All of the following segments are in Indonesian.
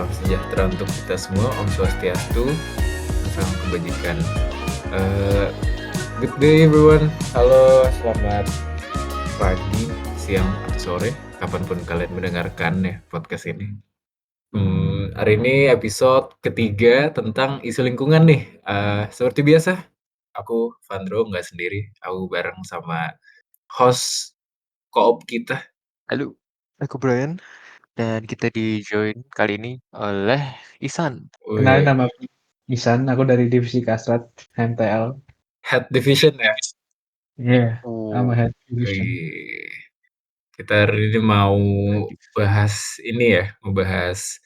salam sejahtera untuk kita semua. Om Swastiastu, salam kebajikan. Good day everyone. Halo, selamat pagi, siang, atau sore, kapanpun kalian mendengarkan ya podcast ini. Hari ini episode ketiga tentang isu lingkungan nih. Seperti biasa, aku Vandro nggak sendiri. Aku bareng sama host koop kita. Halo, aku Brian dan kita di-join kali ini oleh Ihsan. Kenalin Wih, nama Isan, aku dari divisi Kastrat MTL. head division ya. Iya, I'm a Oh, head division. Wih. Kita hari ini mau bahas ini ya, membahas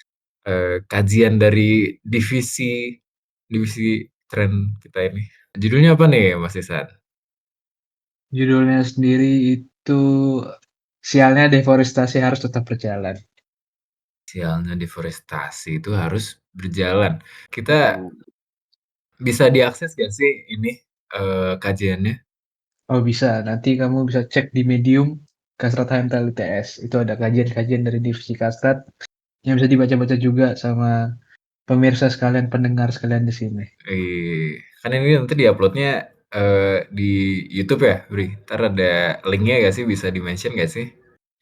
kajian dari divisi tren kita ini. Judulnya apa nih, Mas Isan? Judulnya sendiri itu sialnya deforestasi harus tetap berjalan. Sialnya deforestasi itu harus berjalan. Kita oh, bisa diakses nggak sih ini kajiannya? Oh bisa, nanti kamu bisa cek di Medium Kastrat MTL ITS. Itu ada kajian-kajian dari divisi Kastrat yang bisa dibaca-baca juga sama pemirsa sekalian, pendengar sekalian di sini. Kan ini nanti diuploadnya di YouTube ya, Bri? Ntar ada linknya nggak sih? Bisa di-mention nggak sih?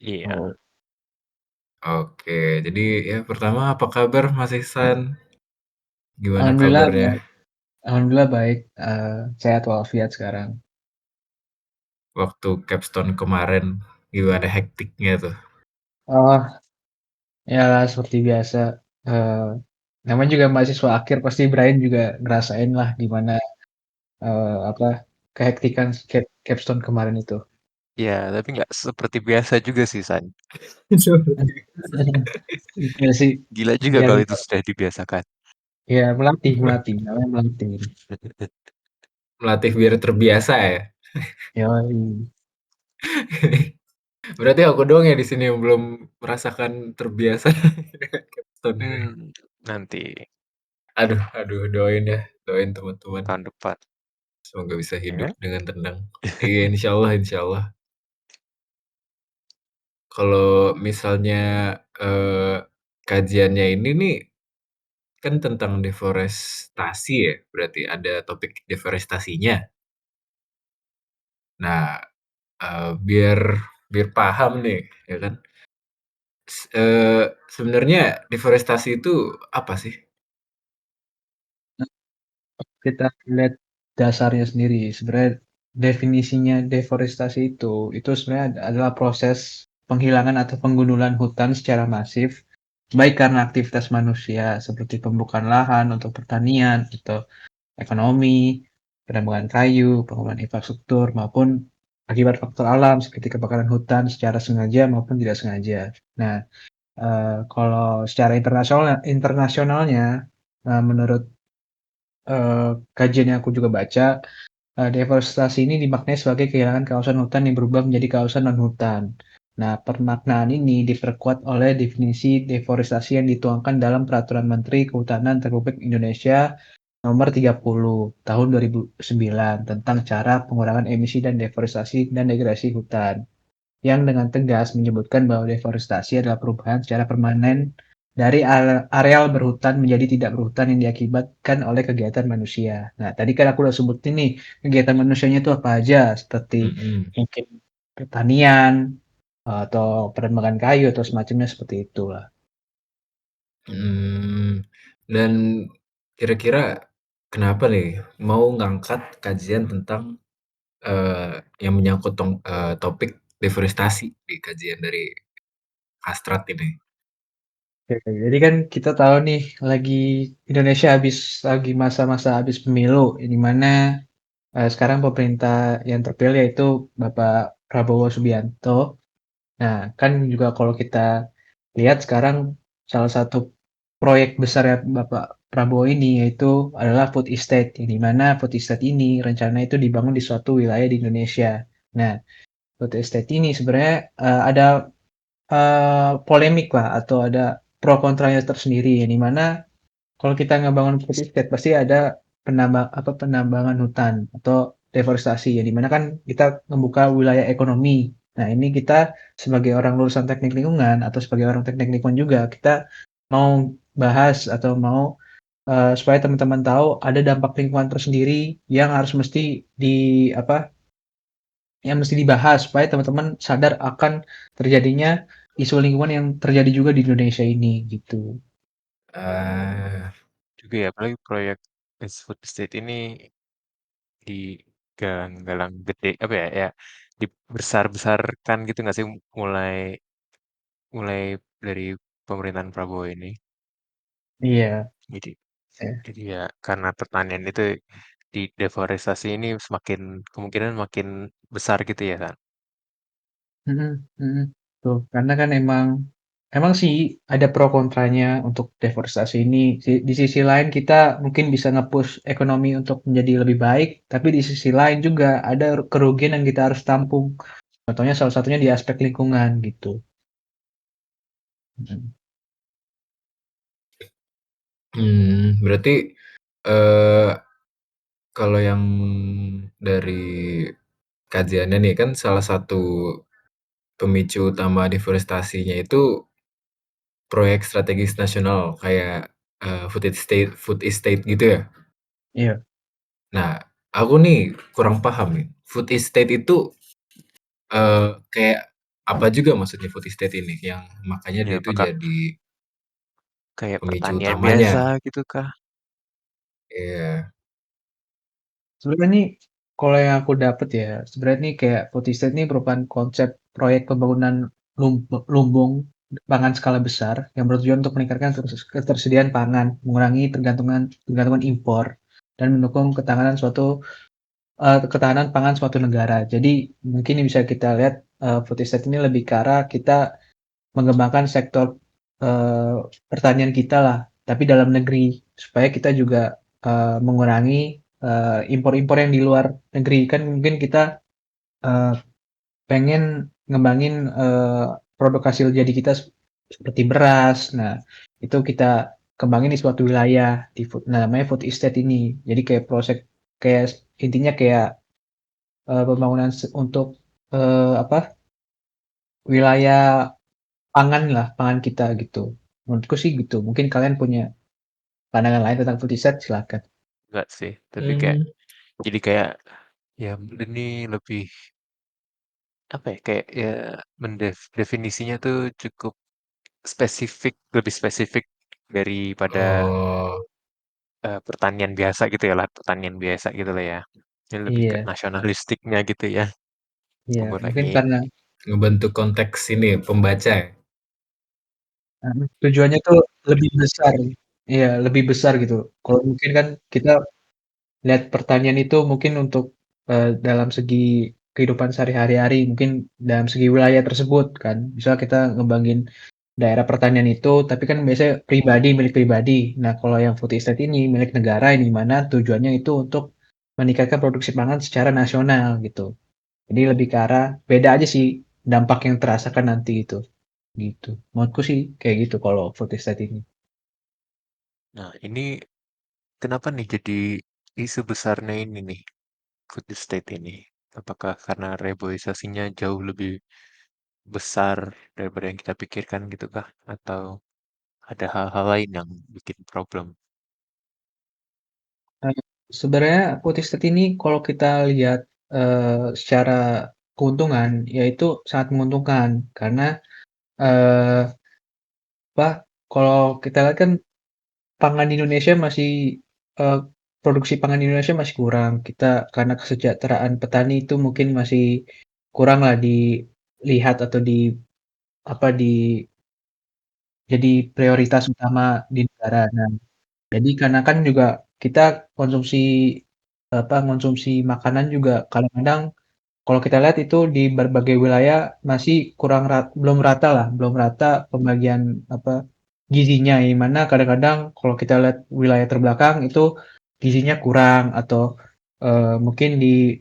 iya. Oh, Oke, jadi ya pertama apa kabar Mas Ihsan? Gimana Alhamdulillah kabarnya? baik. Alhamdulillah baik. Sehat walafiat sekarang. Waktu capstone kemarin gimana hektiknya tuh? Oh, ya seperti biasa. Eh, Namanya juga mahasiswa akhir, pasti Brian juga ngerasain lah gimana apa kehektikan capstone kemarin itu. Ya, tapi nggak seperti biasa juga sih, San. Seperti Ya sih, Gila juga biar kalau itu sudah dibiasakan. ya melatih, namanya melatih. melatih biar terbiasa ya. Ya, Berarti aku doang ya di sini yang belum merasakan terbiasa dengan capstone ini. Nanti Aduh, aduh, doain ya, doain teman-teman. tahun depan. Semoga bisa hidup Ya. dengan tenang. Iya, insya Allah, insya Allah. Kalau misalnya kajiannya ini nih kan tentang deforestasi ya, berarti ada topik deforestasinya. Nah, biar biar paham nih, ya kan, sebenarnya deforestasi itu apa sih? kita lihat dasarnya sendiri. Sebenarnya definisinya deforestasi itu sebenarnya adalah proses penghilangan atau penggundulan hutan secara masif, baik karena aktivitas manusia seperti pembukaan lahan untuk pertanian atau ekonomi, penambangan kayu, pembangunan infrastruktur, maupun akibat faktor alam seperti kebakaran hutan secara sengaja maupun tidak sengaja. Nah, kalau secara internasionalnya, menurut kajian yang aku juga baca, deforestasi ini dimaknai sebagai kehilangan kawasan hutan yang berubah menjadi kawasan non-hutan. Nah, permaknaan ini diperkuat oleh definisi deforestasi yang dituangkan dalam Peraturan Menteri Kehutanan Republik Indonesia Nomor 30 Tahun 2009 tentang cara pengurangan emisi dan deforestasi dan degradasi hutan, yang dengan tegas menyebutkan bahwa deforestasi adalah perubahan secara permanen dari areal berhutan menjadi tidak berhutan yang diakibatkan oleh kegiatan manusia. Nah, tadi kan aku udah sebutin nih, kegiatan manusianya itu apa aja, seperti Mhm, mungkin pertanian, atau penambangan kayu, atau semacamnya seperti itulah. dan kira-kira kenapa nih mau ngangkat kajian tentang, yang menyangkut topik deforestasi di kajian dari Kastrat ini? Oke, jadi kan kita tahu nih, Indonesia lagi masa-masa habis pemilu, di mana sekarang pemerintah yang terpilih yaitu Bapak Prabowo Subianto. Nah, kan juga kalau kita lihat sekarang salah satu proyek besar ya Bapak Prabowo ini yaitu adalah food estate, yang di mana food estate ini rencana itu dibangun di suatu wilayah di Indonesia. Nah, food estate ini sebenarnya ada polemik lah atau ada pro kontranya tersendiri, yang di mana kalau kita ngebangun food estate pasti ada penambangan hutan atau deforestasi, ya dimana kan kita membuka wilayah ekonomi. Nah, ini kita sebagai orang lulusan teknik lingkungan atau sebagai orang teknik lingkungan juga kita mau bahas atau mau supaya teman-teman tahu ada dampak lingkungan tersendiri yang harus mesti di apa, yang mesti dibahas supaya teman-teman sadar akan terjadinya isu lingkungan yang terjadi juga di Indonesia ini gitu. Ah, Juga ya, apalagi proyek food estate ini di galang-galang gede, apa ya, ya dibesar-besarkan gitu nggak sih mulai mulai dari pemerintahan Prabowo ini. Iya, Jadi ya. jadi ya karena pertanian itu di deforestasi ini semakin kemungkinan makin besar gitu ya kan. Mhm mhm. Tuh, karena kan emang emang sih ada pro kontranya untuk deforestasi ini. Di sisi lain kita mungkin bisa nge-push ekonomi untuk menjadi lebih baik, tapi di sisi lain juga ada kerugian yang kita harus tampung. Contohnya salah satunya di aspek lingkungan gitu. Mhm. berarti, eee, kalau yang dari kajiannya nih, kan salah satu pemicu utama deforestasinya itu proyek strategis nasional kayak, food estate gitu ya? Iya, Nah, aku nih kurang paham nih, food estate itu, kayak apa juga maksudnya food estate ini yang makanya Ya dia itu apakah jadi kayak pemicu pertanian biasa utamanya? gitu kah? Iya. sebenarnya nih kalau yang aku dapat ya, sebenarnya nih kayak food estate ini merupakan konsep proyek pembangunan lumbung pangan skala besar yang bertujuan untuk meningkatkan ketersediaan pangan, mengurangi tergantungan impor, dan mendukung ketahanan pangan suatu negara. Jadi mungkin yang bisa kita lihat, food estate ini lebih ke arah kita mengembangkan sektor, eee, pertanian kita lah, tapi dalam negeri, supaya kita juga, mengurangi, impor-impor yang di luar negeri. Kan mungkin kita, eee, pengen ngembangin, produk hasil jadi kita seperti beras. Nah, itu kita kembangin di suatu wilayah, namanya food estate ini. Jadi kayak kayak intinya kayak, pembangunan untuk, apa, wilayah pangan kita gitu. Menurutku sih gitu. Mungkin kalian punya pandangan lain tentang food estate silakan. Enggak sih, tapi kayak Mmm, jadi kayak ya ini lebih apa ya kayak ya definisinya tuh cukup spesifik, lebih spesifik daripada oh, pertanian biasa gitu ya lah, pertanian biasa gitu lah ya. Ini lebih ke Iya nasionalistiknya gitu ya. iya, mungkin Mengurangi karena, ngebentuk konteks ini pembaca ya? tujuannya tuh lebih besar. Iya, lebih besar gitu. Kalau mungkin kan kita lihat pertanian itu mungkin untuk, dalam segi kehidupan sehari-hari, mungkin dalam segi wilayah tersebut kan. Misal kita ngembangin daerah pertanian itu, tapi kan biasanya milik pribadi. Nah, kalau yang food estate ini milik negara, yang di mana tujuannya itu untuk meningkatkan produksi pangan secara nasional gitu. Jadi lebih ke arah beda aja sih dampak yang terasakan nanti itu, gitu. Menurutku sih kayak gitu kalau food estate ini. Nah, ini kenapa nih jadi isu besarnya ini nih, food estate ini? Apakah karena reboisasinya jauh lebih besar daripada yang kita pikirkan gitu kah? Atau ada hal-hal lain yang bikin problem? Eee, Sebenarnya food estate ini kalau kita lihat, secara keuntungan, ya itu sangat menguntungkan karena, eee, apa, kalau kita lihat kan pangan di Indonesia masih, eee, produksi pangan di Indonesia masih kurang. Kita karena kesejahteraan petani itu mungkin masih kuranglah dilihat atau apa, jadi prioritas utama di negara. Nah, jadi karena kan juga kita konsumsi, konsumsi makanan juga kadang-kadang kalau kita lihat itu di berbagai wilayah masih belum rata lah, belum rata pembagian apa, gizinya, yang mana kadang-kadang kalau kita lihat wilayah terbelakang itu gizinya kurang atau, mungkin di,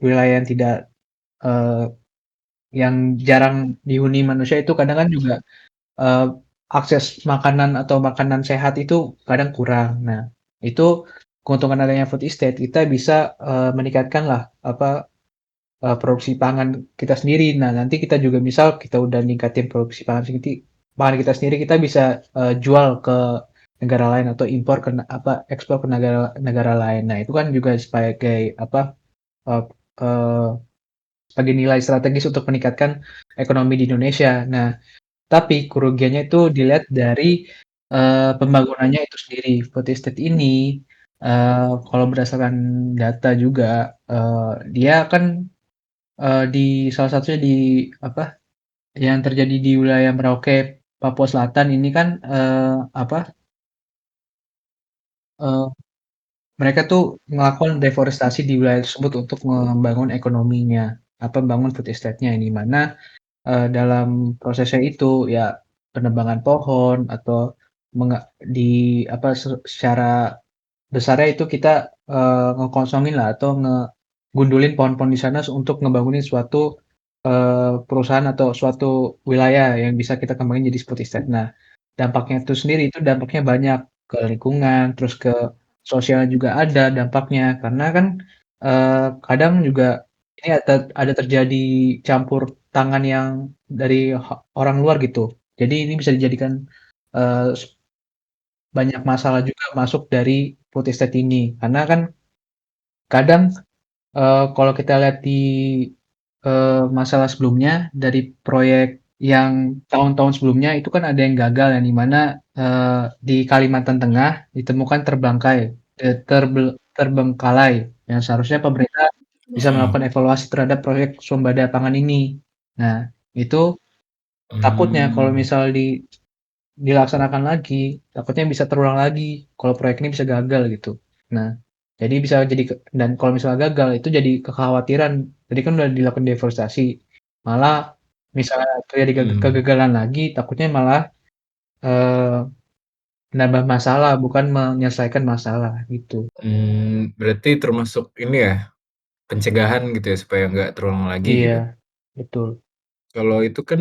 wilayah eee, yang jarang dihuni manusia itu kadang kan juga, eee, akses makanan atau makanan sehat itu kadang kurang. Nah, itu keuntungan adanya food estate, kita bisa, meningkatkan lah apa, produksi pangan kita sendiri. Nah, nanti kita juga misal kita udah ningkatin produksi pangan pangan kita sendiri kita bisa jual ke negara lain atau impor ke ekspor ke negara negara lain. Nah, itu kan juga sebagai eh, eh, sebagai nilai strategis untuk meningkatkan ekonomi di Indonesia. Nah, tapi kerugiannya itu dilihat dari pembangunannya itu sendiri. Food estate ini kalau berdasarkan data juga dia kan di salah satunya di apa yang terjadi di wilayah Merauke, Papua Selatan ini kan eh, mereka tuh melakukan deforestasi di wilayah tersebut untuk membangun ekonominya, membangun food estate-nya ini mana dalam prosesnya itu ya penebangan pohon atau di secara besarnya itu kita ngekosongin lah atau ngegundulin pohon-pohon di sana untuk ngebangunin suatu perusahaan atau suatu wilayah yang bisa kita kembangin jadi seperti estate. Nah, dampaknya itu sendiri itu dampaknya banyak ke lingkungan, terus ke sosial juga ada dampaknya karena kan kadang juga ini ada terjadi campur tangan yang dari orang luar gitu. Jadi ini bisa dijadikan eee, banyak masalah juga masuk dari food estate ini. Karena kan kadang, kalau kita lihat di, masalah sebelumnya dari proyek yang tahun-tahun sebelumnya itu kan ada yang gagal yang di mana, di Kalimantan Tengah ditemukan terbengkalai yang seharusnya pemerintah bisa Mhm. melakukan evaluasi terhadap proyek Swadaya Pangan ini. Nah, itu takutnya kalau Mmm, misal dilaksanakan lagi, takutnya bisa terulang lagi kalau proyek ini bisa gagal gitu. Nah, jadi bisa jadi dan kalau misalnya gagal itu jadi kekhawatiran. Tadi kan udah dilakukan deforestasi, malah misalnya terjadi mhm, kegagalan lagi, takutnya malah eee, menambah masalah bukan menyelesaikan masalah gitu. berarti termasuk ini ya, pencegahan gitu ya supaya nggak terulang lagi gitu? Iya, betul. Kalau itu kan,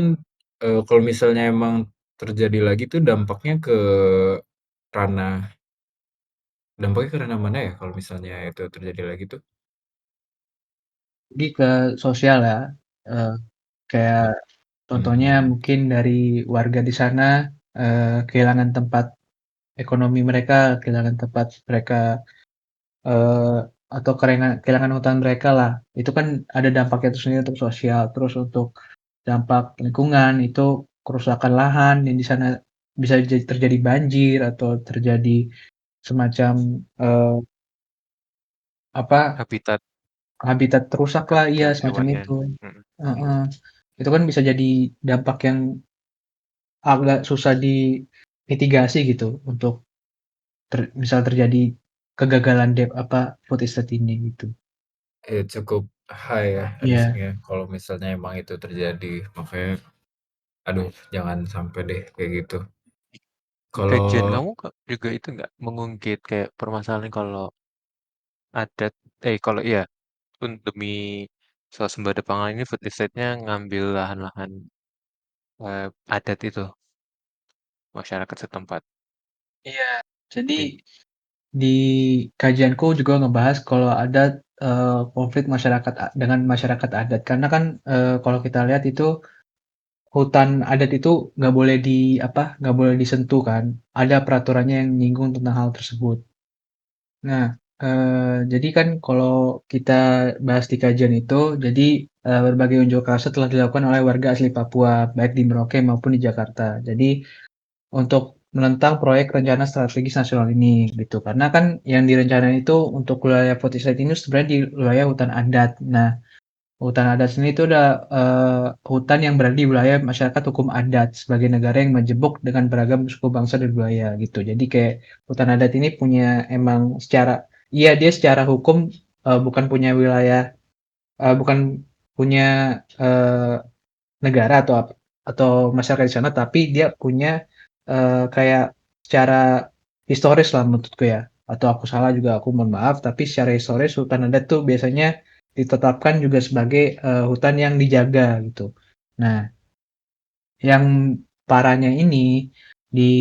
kalau misalnya emang terjadi lagi tuh ranah dampaknya ke ranah mana ya kalau misalnya itu terjadi lagi tuh? Jadi ke sosial ya, eee, kayak contohnya Mhm, mungkin dari warga di sana kehilangan tempat ekonomi mereka, kehilangan tempat mereka, eee, atau kehilangan hutan mereka lah. Itu kan ada dampaknya tersendiri untuk sosial. Terus untuk dampak lingkungan, itu kerusakan lahan yang di sana bisa terjadi banjir atau terjadi semacam, eee, apa, habitat habitat rusak lah, iya semacam hewannya. itu. Mhm. Heeh. Itu kan bisa jadi dampak yang agak susah dimitigasi gitu untuk misal terjadi kegagalan food estate ini gitu. cukup high ya Iya, risk-nya kalau misalnya emang itu terjadi, makanya aduh jangan sampai deh kayak gitu. Di kajian Kalau kamu kok juga itu nggak mengungkit kayak permasalahan kalau adat kalau iya, demi swasembada pangan ini food estate-nya ngambil lahan-lahan, adat itu, masyarakat setempat. iya. Jadi Iya. di kajianku juga ngebahas kalau ada konflik dengan masyarakat adat karena kan kalau kita lihat itu hutan adat itu nggak boleh disentuh kan. Ada peraturannya yang nyinggung tentang hal tersebut. Nah, jadi kan kalau kita bahas di kajian itu, jadi berbagai unjuk rasa telah dilakukan oleh warga asli Papua, baik di Merauke maupun di Jakarta. Jadi untuk menentang proyek rencana strategis nasional ini gitu. Karena kan yang direncanain itu untuk wilayah Potiset ini sebenarnya di wilayah hutan adat. Nah, hutan adat sendiri itu udah hutan yang berada di wilayah masyarakat hukum adat sebagai negara yang majemuk dengan beragam suku bangsa dan budaya gitu. Jadi kayak hutan adat ini punya emang iya dia secara hukum bukan punya bukan punya eh, negara atau masyarakat di sana, tapi dia punya kayak secara historis lah menurutku ya. Atau aku salah juga aku mohon maaf, tapi secara historis hutan adat tuh biasanya ditetapkan juga sebagai hutan yang dijaga gitu. Nah, yang parahnya ini di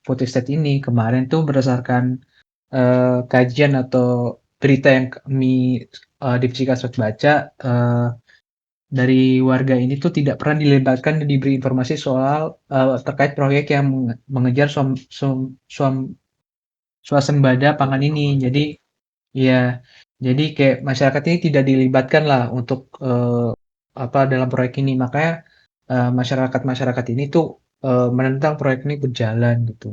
Foodestate ini kemarin tuh berdasarkan kajian atau berita yang kami Divisi Kasat baca, dari warga ini tuh tidak pernah dilibatkan dan diberi informasi soal terkait proyek yang mengejar swasembada pangan ini. Jadi ya, jadi kayak masyarakat ini tidak dilibatkan lah untuk dalam proyek ini. Makanya masyarakat-masyarakat ini tuh menentang proyek ini berjalan gitu.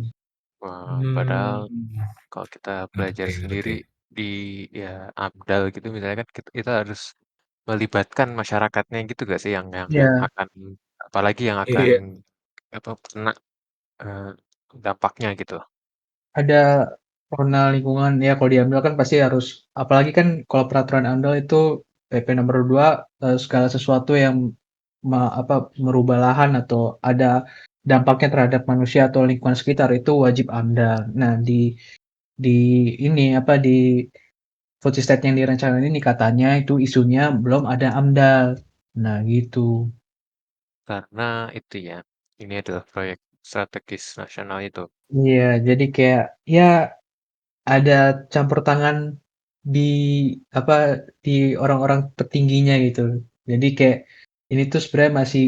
Wah, padahal Hmm, kalau kita belajar ngerti sendiri ngerti. di ya AMDAL gitu misalnya kan kita harus melibatkan masyarakatnya gitu gak sih yang Ya, akan apalagi yang akan Iya, apa kena eh, dampaknya gitu. ada personal lingkungan ya kalau di AMDAL kan pasti harus apalagi kan kalau peraturan AMDAL itu PP nomor 2 segala sesuatu yang merubah lahan atau ada dampaknya terhadap manusia atau lingkungan sekitar itu wajib AMDAL. Nah, di ini di food estate yang direncanain ini katanya itu isunya belum ada AMDAL. Nah, gitu. Karena itu ya, ini adalah proyek strategis nasional itu. Iya, jadi kayak ya ada campur tangan di apa di orang-orang petingginya gitu. Jadi kayak ini tuh sebenarnya masih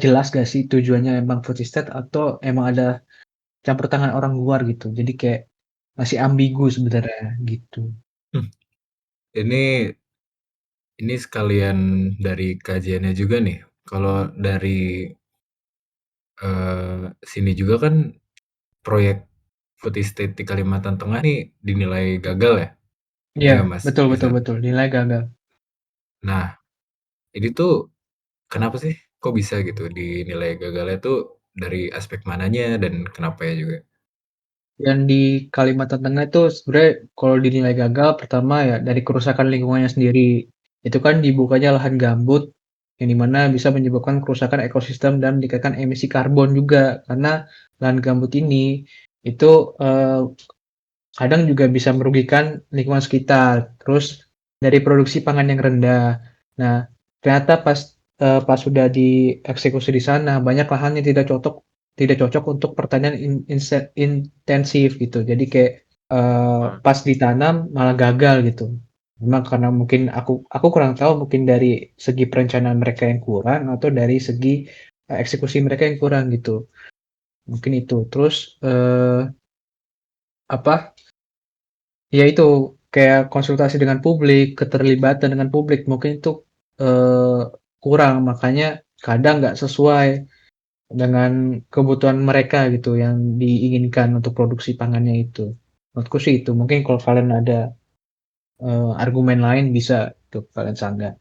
jelas gak sih tujuannya emang food estate atau emang ada campur tangan orang luar gitu. Jadi kayak masih ambigu sebenarnya gitu. hmm, ini sekalian dari kajiannya juga nih. Kalau dari sini juga kan proyek food estate di Kalimantan Tengah nih dinilai gagal ya? Ya Iya, nggak Mas betul betul Isan? betul. Nilai gagal. Nah, ini tuh kenapa sih kok bisa gitu dinilai gagalnya tuh dari aspek mananya dan kenapa ya juga? Yang di Kalimantan Tengah itu sebenarnya kalau dinilai gagal pertama ya dari kerusakan lingkungannya sendiri. Itu kan dibukanya lahan gambut yang dimana bisa menyebabkan kerusakan ekosistem dan meningkatkan emisi karbon juga karena lahan gambut ini itu kadang juga bisa merugikan lingkungan sekitar. Terus dari produksi pangan yang rendah. Nah, ternyata pas sudah dieksekusi di sana banyak lahan yang tidak cocok untuk pertanian intensif gitu. Jadi kayak Wah, pas ditanam malah gagal gitu. Memang karena mungkin aku kurang tahu mungkin dari segi perencanaan mereka yang kurang atau dari segi eksekusi mereka yang kurang gitu. Mungkin itu. Terus apa ya itu, kayak konsultasi dengan publik, keterlibatan dengan publik mungkin itu, eee, kurang, makanya kadang nggak sesuai dengan kebutuhan mereka gitu yang diinginkan untuk produksi pangannya itu. Menurutku sih itu, mungkin kalau kalian ada, argumen lain bisa tuh kalian sanggah.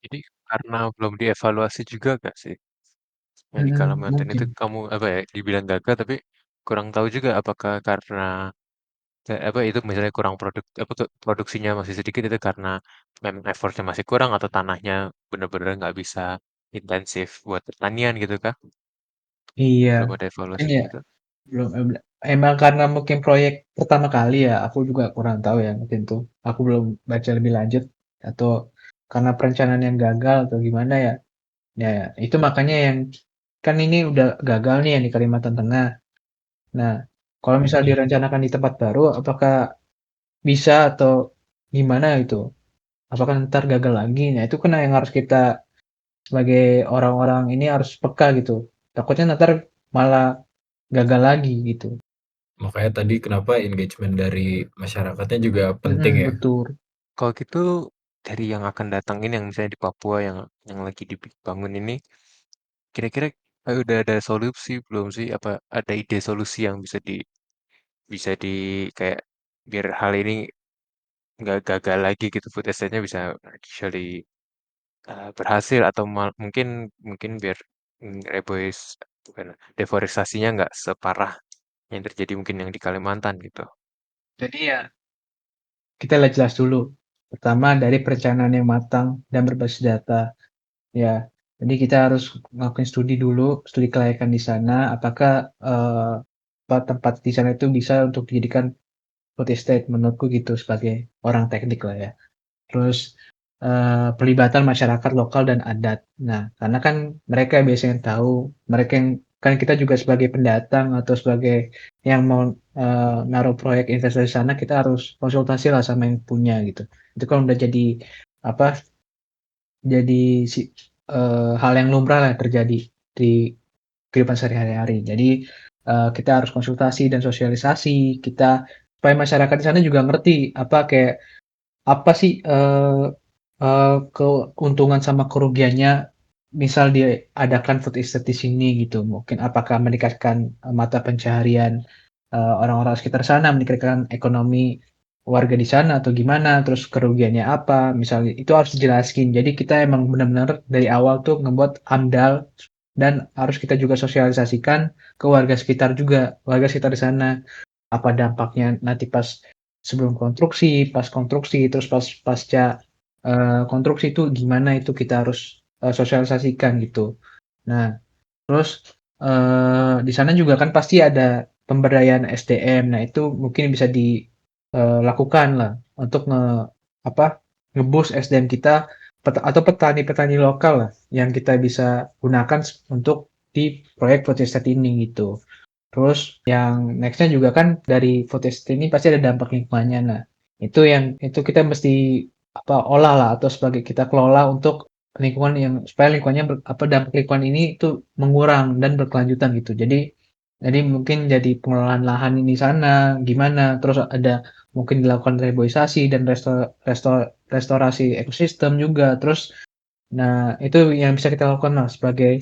jadi karena belum dievaluasi juga gak sih? Yang di Mhm, Kalimantan itu mungkin. kamu apa ya dibilang gagal tapi kurang tahu juga apakah karena apa itu misalnya kurang produksinya masih sedikit itu karena memang effortnya masih kurang atau tanahnya benar-benar nggak bisa intensif buat pertanian gitu kah? Iya, Belum ada mungkin evaluasi ya gitu. belum emang karena mungkin proyek pertama kali ya, aku juga kurang tahu ya mungkin tuh. Aku belum baca lebih lanjut atau karena perencanaan yang gagal atau gimana ya. Ya, itu makanya yang kan ini udah gagal nih yang di Kalimantan Tengah. Nah, kalau misal Mhm. direncanakan di tempat baru, apakah bisa atau gimana gitu? Apakah ntar gagal lagi? Nah, itu kan yang harus kita sebagai orang-orang ini harus peka gitu. Takutnya ntar malah gagal lagi gitu. Makanya tadi kenapa engagement dari masyarakatnya juga penting ya? Betul. Kalau gitu dari yang akan datang ini yang misalnya di Papua yang lagi dibangun ini kira-kira udah ada solusi belum sih? Apa ada ide solusi yang bisa di kayak biar hal ini nggak gagal lagi gitu food estate-nya bisa actually berhasil atau mungkin mungkin biar bukan deforestasinya nggak separah yang terjadi mungkin yang di Kalimantan gitu. Jadi ya kita lihat jelas dulu. Pertama dari perencanaan yang matang dan berbasis data. Ya, jadi kita harus ngelakuin studi dulu, studi kelayakan di sana, apakah, tempat di sana itu bisa untuk dijadikan food estate, menurutku gitu sebagai orang teknik lah ya. Terus, pelibatan masyarakat lokal dan adat. Nah, karena kan mereka biasanya tahu, mereka yang kan kita juga sebagai pendatang atau sebagai yang mau, naruh proyek investasi di sana, kita harus konsultasi lah sama yang punya gitu. Itu kan udah jadi, apa jadi hal yang lumrah lah terjadi di kehidupan sehari-hari. Jadi, kita harus konsultasi dan sosialisasi, kita supaya masyarakat di sana juga ngerti apa sih, keuntungan sama kerugiannya misal diadakan food estate di sini gitu. Mungkin apakah meningkatkan, mata pencaharian, orang-orang sekitar sana, meningkatkan ekonomi warga di sana atau gimana, terus kerugiannya apa, misalnya itu harus dijelaskin. Jadi kita emang benar-benar dari awal tuh ngebuat AMDAL dan harus kita juga sosialisasikan ke warga sekitar juga, warga sekitar di sana. Apa dampaknya nanti pas sebelum konstruksi, pas konstruksi, terus pasca, konstruksi itu gimana itu kita harus, sosialisasikan gitu. Nah, terus, di sana juga kan pasti ada pemberdayaan SDM. Nah, itu mungkin bisa dilakukan lah untuk apa, nge-boost SDM kita atau petani-petani lokal lah yang kita bisa gunakan untuk di proyek food estate ini gitu. Terus yang next-nya juga kan dari food estate ini pasti ada dampak lingkungannya. Nah, itu kita mesti olah lah atau sebagai kita kelola untuk lingkungan yang supaya lingkungannya dampak lingkungan ini itu mengurang dan berkelanjutan gitu. Jadi mungkin jadi pengelolaan lahan ini sana gimana, terus ada mungkin dilakukan reboisasi dan restorasi ekosistem juga. Terus nah itu yang bisa kita lakukan lah sebagai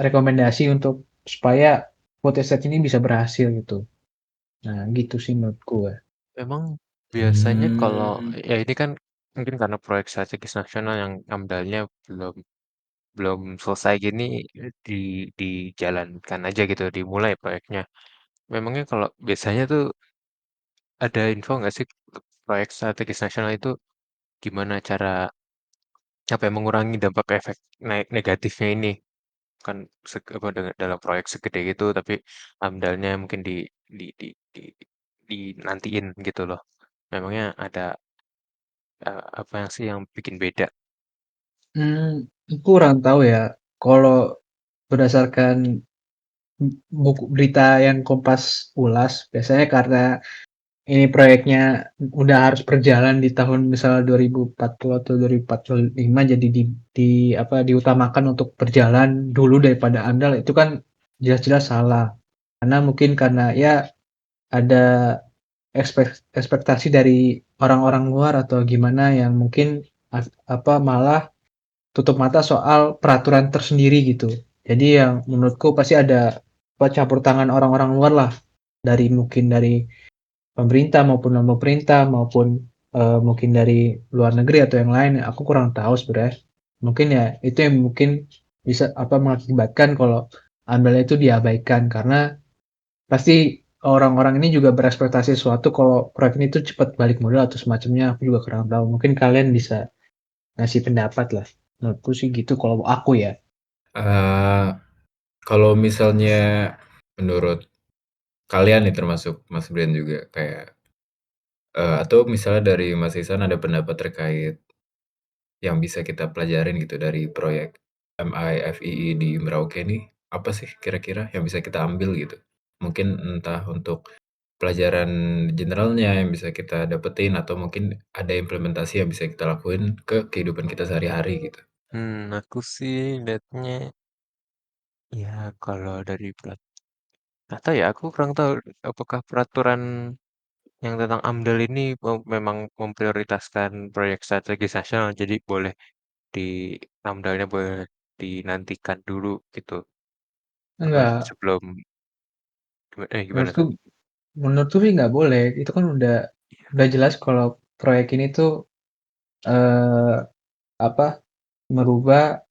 rekomendasi untuk supaya food estate ini bisa berhasil gitu. Nah, gitu sih menurut gue. Memang biasanya kalau Mmm, ya ini kan mungkin karena proyek strategis nasional yang AMDAL-nya belum belum selesai gini di dijalankan aja gitu, dimulai proyeknya. Memangnya kalau biasanya tuh ada info nggak sih untuk proyek strategis nasional itu gimana cara apa ya, mengurangi dampak efek negatifnya ini? Kan apa, dalam proyek segede gitu tapi AMDAL-nya mungkin di dinantiin gitu loh. Memangnya ada apa yang sih yang bikin beda? Aku kurang tahu ya. Kalau berdasarkan buku berita yang Kompas ulas, biasanya karena ini proyeknya udah harus berjalan di tahun misalnya 2040 atau 2045 jadi diutamakan untuk berjalan dulu daripada AMDAL itu kan jelas-jelas salah. Karena ya ada ekspektasi dari orang-orang luar atau gimana yang mungkin malah tutup mata soal peraturan tersendiri gitu. Jadi yang menurutku pasti ada campur tangan orang-orang luar lah mungkin dari pemerintah maupun non pemerintah maupun mungkin dari luar negeri atau yang lain. Aku kurang tahu sebenarnya. Mungkin ya itu yang mungkin bisa mengakibatkan kalau ambilnya itu diabaikan karena pasti orang-orang ini juga berekspektasi sesuatu kalau proyek ini tuh cepat balik modal atau semacamnya, aku juga kurang tahu. Mungkin kalian bisa ngasih pendapat lah. Menurutku sih gitu kalau aku ya. eee, kalau misalnya menurut kalian nih termasuk Mas Brian juga kayak, atau misalnya dari Mas Ihsan ada pendapat terkait yang bisa kita pelajarin gitu dari proyek MIFII di Merauke nih, apa sih kira-kira yang bisa kita ambil gitu? Mungkin entah untuk pelajaran generalnya yang bisa kita dapetin atau mungkin ada implementasi yang bisa kita lakuin ke kehidupan kita sehari-hari gitu. Aku sih lihatnya ya kalau dari nggak tahu ya, aku kurang tahu apakah peraturan yang tentang AMDAL ini memang memprioritaskan proyek strategis nasional, jadi boleh di AMDAL-nya boleh dinantikan dulu gitu. Apa Enggak, sebelum gimana menurutku tuh? menurutku sih nggak boleh. Itu kan udah jelas kalau proyek ini tuh eh, apa merubah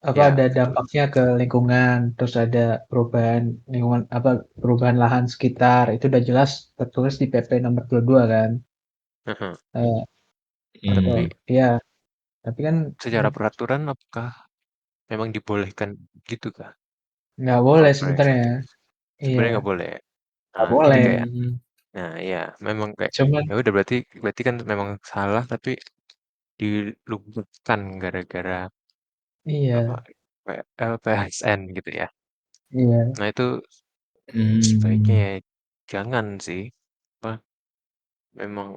Ya, ada betul. dampaknya ke lingkungan, terus ada perubahan lingkungan perubahan lahan sekitar. Itu udah jelas tertulis di PP nomor 22 kan. Heeh. Eh, Mmm, Tapi iya, tapi kan secara peraturan apakah memang dibolehkan gitu kah? nggak Kalau boleh proyek sebenarnya. strategis Iya, sebenarnya nggak boleh ya? nggak Jadi boleh. kayak mmm, nah ya memang kayak Cuman ya udah berarti berarti kan memang salah tapi dilumpuhkan gara-gara apa iya, kayak LPSN gitu ya. iya. Nah itu sebaiknya mmm. ya jangan sih. Apa memang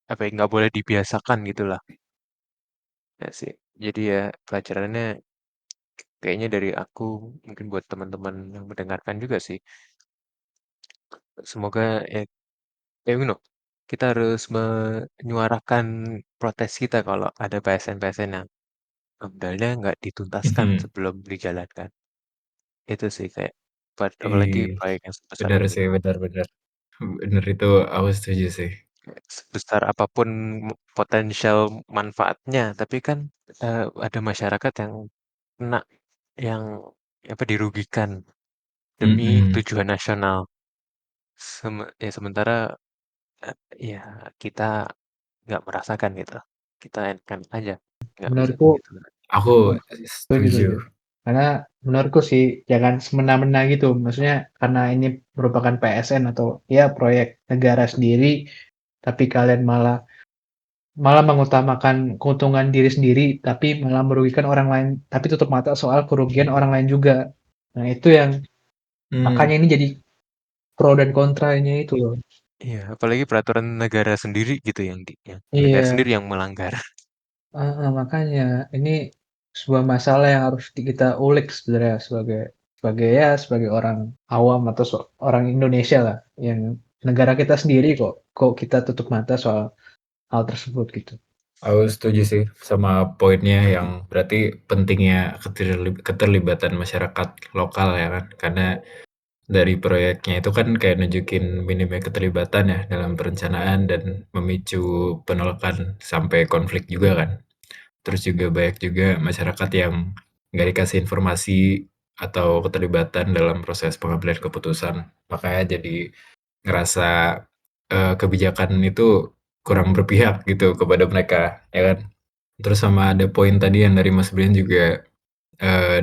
apa ya nggak boleh dibiasakan gitulah ya sih. Jadi ya pelajarannya kayaknya dari aku, mungkin buat teman-teman yang mendengarkan juga sih. Semoga you know, kita harus menyuarakan protes kita kalau ada PSN-PSN yang amdalnya nggak dituntaskan Mhm. sebelum dijalankan. Itu sih kayak apalagi Ih, proyek yang sebesar bener ini. sih, bener bener. Bener itu aku setuju sih. Kayak sebesar apapun potensial manfaatnya, tapi kan ada masyarakat yang kena, yang apa dirugikan demi Mhm. tujuan nasional. Ya sementara eh, ya kita nggak merasakan gitu. Kita enakan aja, nggak bisa Menurutku gitu. Aku setuju, setuju. setuju. Karena menurutku sih jangan semena-mena gitu. Maksudnya karena ini merupakan PSN atau ya proyek negara sendiri, tapi kalian malah malah mengutamakan keuntungan diri sendiri, tapi malah merugikan orang lain, tapi tutup mata soal kerugian orang lain juga. Nah, itu yang Mmm, makanya ini jadi pro dan kontranya itu loh. Iya, apalagi peraturan negara sendiri gitu yang negara Iya, sendiri yang melanggar. makanya ini sebuah masalah yang harus kita ulik sebenarnya sebagai sebagai ya sebagai orang awam atau orang Indonesia lah yang negara kita sendiri kok kita tutup mata soal hal tersebut gitu. aku setuju sih sama poinnya yang berarti pentingnya keterlibatan masyarakat lokal ya kan, karena dari proyeknya itu kan kayak nunjukin minimnya keterlibatan ya dalam perencanaan dan memicu penolakan sampai konflik juga kan. Terus juga banyak juga masyarakat yang nggak dikasih informasi atau keterlibatan dalam proses pengambilan keputusan. Makanya jadi ngerasa, kebijakan itu kurang berpihak gitu kepada mereka, ya kan. Terus sama ada poin tadi yang dari Mas Brian juga,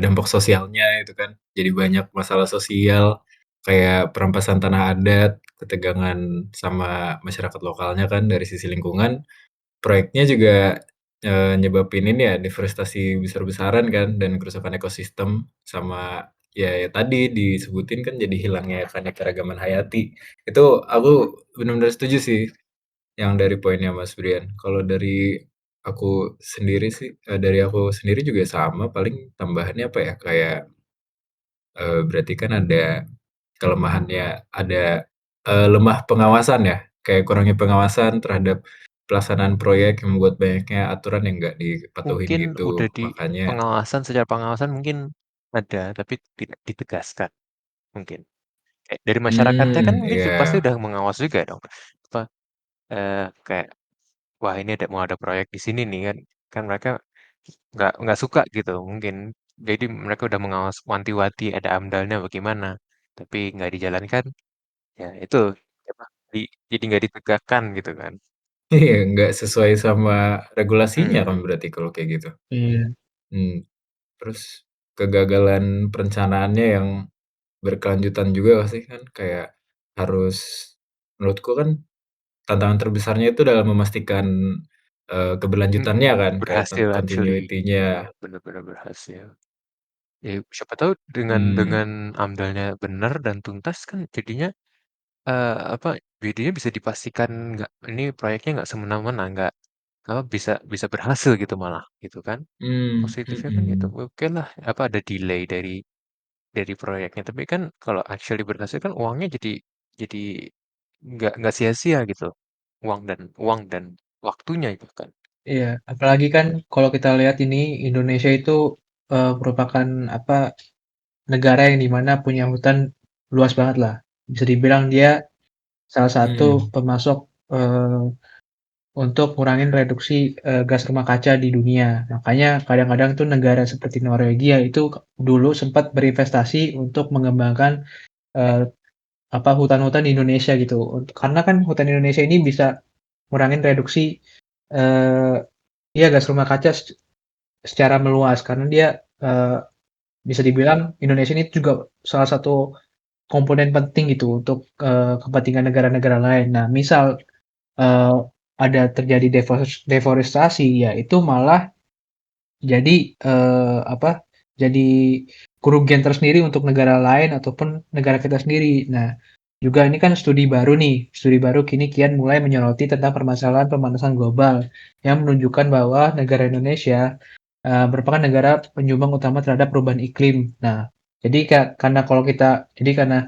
dampak sosialnya itu kan. Jadi banyak masalah sosial, kayak perampasan tanah adat, ketegangan sama masyarakat lokalnya kan dari sisi lingkungan. Proyeknya juga, nyebabin ini ya, deforestasi besar-besaran kan dan kerusakan ekosistem, sama ya tadi disebutin kan jadi hilangnya keanekaragaman hayati. Itu aku bener-bener setuju sih yang dari poinnya Mas Brian. Kalau dari dari aku sendiri juga sama, paling tambahannya apa ya, kayak, berarti kan ada kelemahannya, ada, lemah pengawasan ya, kayak kurangnya pengawasan terhadap pelaksanaan proyek yang membuat banyaknya aturan yang nggak dipatuhin Mungkin udah gitu. di Makanya pengawasan, secara pengawasan mungkin ada, tapi tidak ditegaskan mungkin. Kayak dari masyarakatnya kan mungkin iya. pasti udah mengawas juga dong. Apa kayak wah ini mau ada proyek di sini nih kan. Kan mereka nggak suka gitu mungkin. Jadi mereka udah mengawas wanti-wanti ada AMDALnya bagaimana. Tapi nggak dijalankan, ya itu apa, jadi nggak ditegakkan gitu kan. Iya, nggak sesuai sama regulasinya kan Hmm. berarti kalau kayak gitu. Iya. Mmm, terus kegagalan perencanaannya yang berkelanjutan juga nggak sih? Kan kayak harus menurutku kan tantangan terbesarnya itu dalam memastikan, keberlanjutannya kan, kayak Berhasil actually. continuity-nya. Benar-benar berhasil. Ya siapa tahu Mmm, dengan AMDAL-nya benar dan tuntas kan jadinya apa, jadinya bisa dipastikan nggak ini proyeknya nggak semena-mena, nggak apa, bisa bisa berhasil gitu malah, gitu kan. Positifnya kan gitu, mhm. oke lah apa, ada delay dari proyeknya, tapi kan kalau actually berhasil kan uangnya jadi nggak sia-sia gitu, uang dan waktunya itu kan. Iya, apalagi kan kalau kita lihat ini Indonesia itu merupakan apa negara yang dimana punya hutan luas banget lah. Bisa dibilang dia salah satu Mhm. pemasok untuk ngurangin reduksi gas rumah kaca di dunia. Makanya kadang-kadang tuh negara seperti Norwegia itu dulu sempat berinvestasi untuk mengembangkan eh, apa hutan-hutan di Indonesia gitu. Karena kan hutan Indonesia ini bisa ngurangin reduksi eh, ya gas rumah kaca secara meluas karena dia eh, bisa dibilang Indonesia ini juga salah satu komponen penting gitu untuk kepentingan negara-negara lain. Nah, misal eh, ada terjadi deforestasi, ya itu malah jadi apa? Jadi kerugian tersendiri untuk negara lain ataupun negara kita sendiri. Nah, juga ini kan studi baru nih. Studi baru kini kian mulai menyoroti tentang permasalahan pemanasan global yang menunjukkan bahwa negara Indonesia merupakan negara penyumbang utama terhadap perubahan iklim. Nah, jadi karena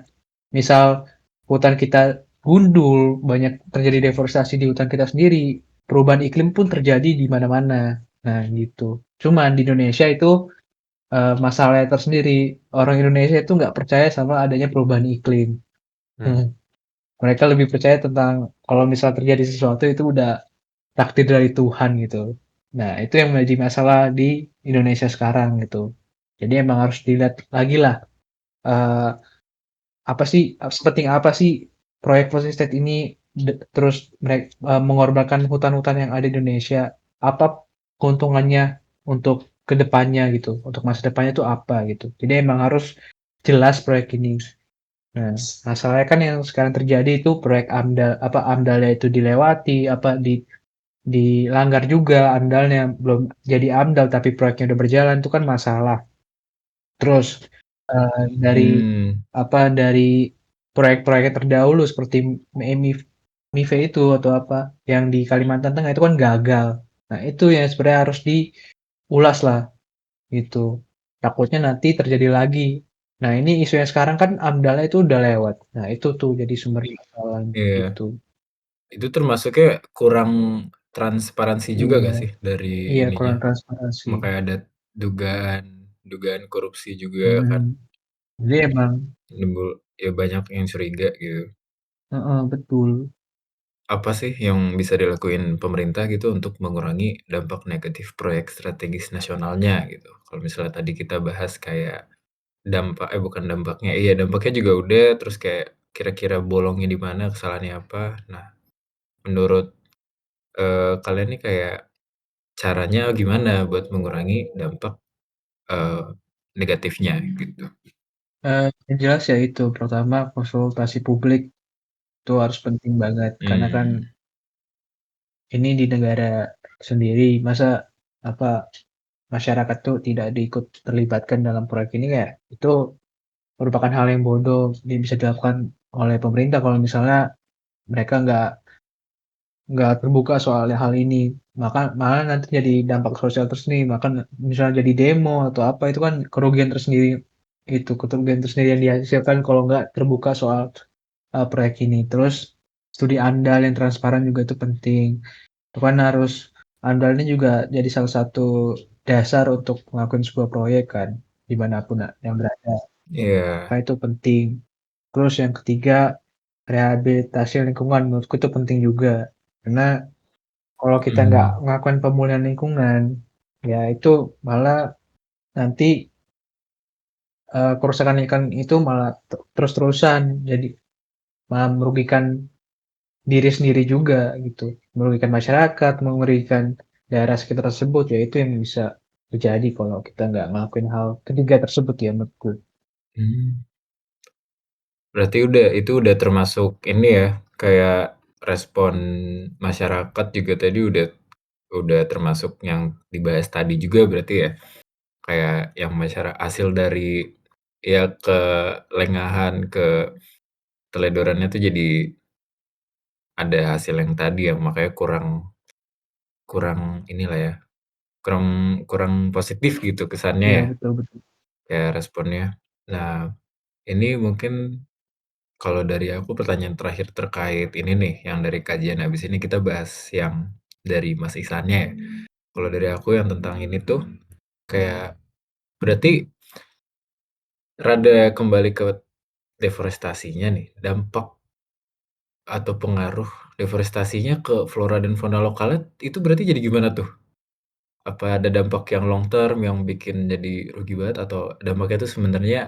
misal hutan kita gundul, banyak terjadi deforestasi di hutan kita sendiri, perubahan iklim pun terjadi di mana-mana. Nah, gitu. Cuman di Indonesia itu masalahnya tersendiri. Orang Indonesia itu nggak percaya sama adanya perubahan iklim. Hmm. Mereka lebih percaya tentang kalau misal terjadi sesuatu itu udah takdir dari Tuhan gitu. Nah, itu yang menjadi masalah di Indonesia sekarang gitu. Jadi emang harus dilihat lagi lah, eh, apa sih, sepenting apa sih proyek Fosil State ini, terus mereka mengorbankan hutan-hutan yang ada di Indonesia, apa keuntungannya untuk kedepannya gitu, untuk masa depannya itu apa gitu. Jadi emang harus jelas proyek ini. Nah, masalahnya kan yang sekarang terjadi itu proyek AMDAL, apa AMDALnya itu dilewati, apa dilanggar juga AMDALnya, belum jadi AMDAL tapi proyeknya udah berjalan itu kan masalah. Terus Hmm, dari proyek-proyek yang terdahulu seperti MIFE itu atau apa yang di Kalimantan Tengah itu kan gagal. Nah, itu yang sebenarnya harus diulas lah gitu. Takutnya nanti terjadi lagi. Nah, ini isu yang sekarang kan AMDALnya itu udah lewat. Nah, itu tuh jadi sumber masalah iya. gitu. Itu termasuknya kurang transparansi juga Iya, gak sih dari iya ininya? kurang transparansi. Makanya ada dugaan dugaan korupsi juga kan, Mm-mm. Jadi emang, timbul ya banyak yang curiga gitu. betul. Apa sih yang bisa dilakuin pemerintah gitu untuk mengurangi dampak negatif proyek strategis nasionalnya gitu? Kalau misalnya tadi kita bahas kayak bukan dampaknya, iya dampaknya juga udah, terus kayak kira-kira bolongnya di mana, kesalahannya apa. Nah, menurut, kalian nih kayak caranya gimana buat mengurangi dampak, eee, negatifnya gitu? Yang jelas ya itu, pertama konsultasi publik itu harus penting banget karena kan Mmm, ini di negara sendiri, masa apa masyarakat tuh tidak diikut terlibatkan dalam proyek ini kayak itu merupakan hal yang bodoh. Ini bisa dilakukan oleh pemerintah kalau misalnya mereka nggak terbuka soal hal ini. Maka malah nanti jadi dampak sosial tersendiri. Maka misalnya jadi demo atau apa itu kan kerugian tersendiri, itu kerugian tersendiri yang dihasilkan kalau nggak terbuka soal proyek ini. Terus studi AMDAL yang transparan juga itu penting. Itu kan harus AMDAL ini juga jadi salah satu dasar untuk melakukan sebuah proyek kan, dimanapun yang berada. iya, Maka itu penting. Terus yang ketiga, rehabilitasi lingkungan menurutku itu penting juga. Karena kalau kita nggak mhm, melakukan pemulihan lingkungan, ya itu malah nanti kerusakan lingkungan itu malah terus-terusan. Jadi malah merugikan diri sendiri juga gitu. Merugikan masyarakat, merugikan daerah sekitar tersebut, ya itu yang bisa terjadi kalau kita nggak ngelakuin hal ketiga tersebut ya menurutku. mmm, berarti itu udah termasuk ini ya, kayak respon masyarakat juga tadi udah termasuk yang dibahas tadi juga berarti ya? Kayak yang hasil dari ya kelengahan, keteledorannya tuh jadi ada hasil yang tadi yang makanya kurang kurang inilah ya, kurang kurang positif gitu kesannya Iya ya, betul betul. kayak responnya. Nah, ini mungkin kalau dari aku pertanyaan terakhir terkait ini nih, yang dari kajian habis ini kita bahas yang dari Mas Ihsannya ya. Kalau dari aku yang tentang ini tuh kayak berarti rada kembali ke deforestasinya nih, dampak atau pengaruh deforestasinya ke flora dan fauna lokalnya itu berarti jadi gimana tuh? Apa ada dampak yang long term yang bikin jadi rugi banget atau dampaknya itu sebenarnya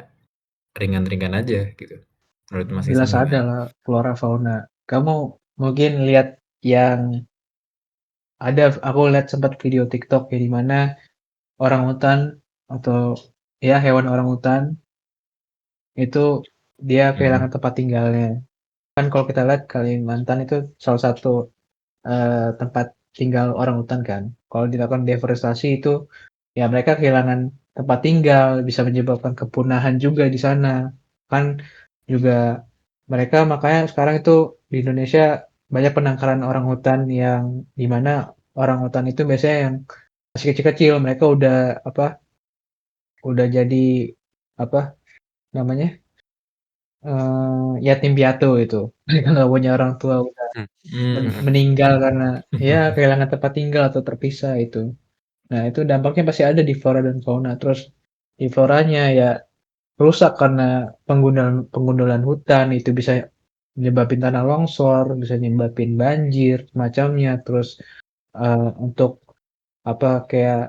ringan-ringan aja gitu? Menurut Mas Jelas Ihsan ada gimana? lah flora fauna. Kamu mungkin lihat yang aku lihat sempat video TikTok ya di mana orang hutan atau ya hewan orang hutan itu dia kehilangan Mhm, tempat tinggalnya. Kan kalau kita lihat Kalimantan itu salah satu tempat tinggal orang hutan kan. Kalau dilakukan deforestasi itu ya mereka kehilangan tempat tinggal, bisa menyebabkan kepunahan juga di sana. Kan juga mereka makanya sekarang itu di Indonesia banyak penangkaran orang hutan yang di mana orang hutan itu biasanya yang masih kecil-kecil mereka udah apa, udah jadi apa namanya, yatim piatu itu. Mereka nggak punya orang tua, udah Hmm, Mmm. mhm, meninggal karena ya kehilangan tempat tinggal atau terpisah itu. Nah, itu dampaknya pasti ada di flora dan fauna. Terus di floranya ya rusak karena penggundulan hutan, itu bisa nyebabin tanah longsor, bisa nyebabin banjir, semacamnya. Terus untuk apa kayak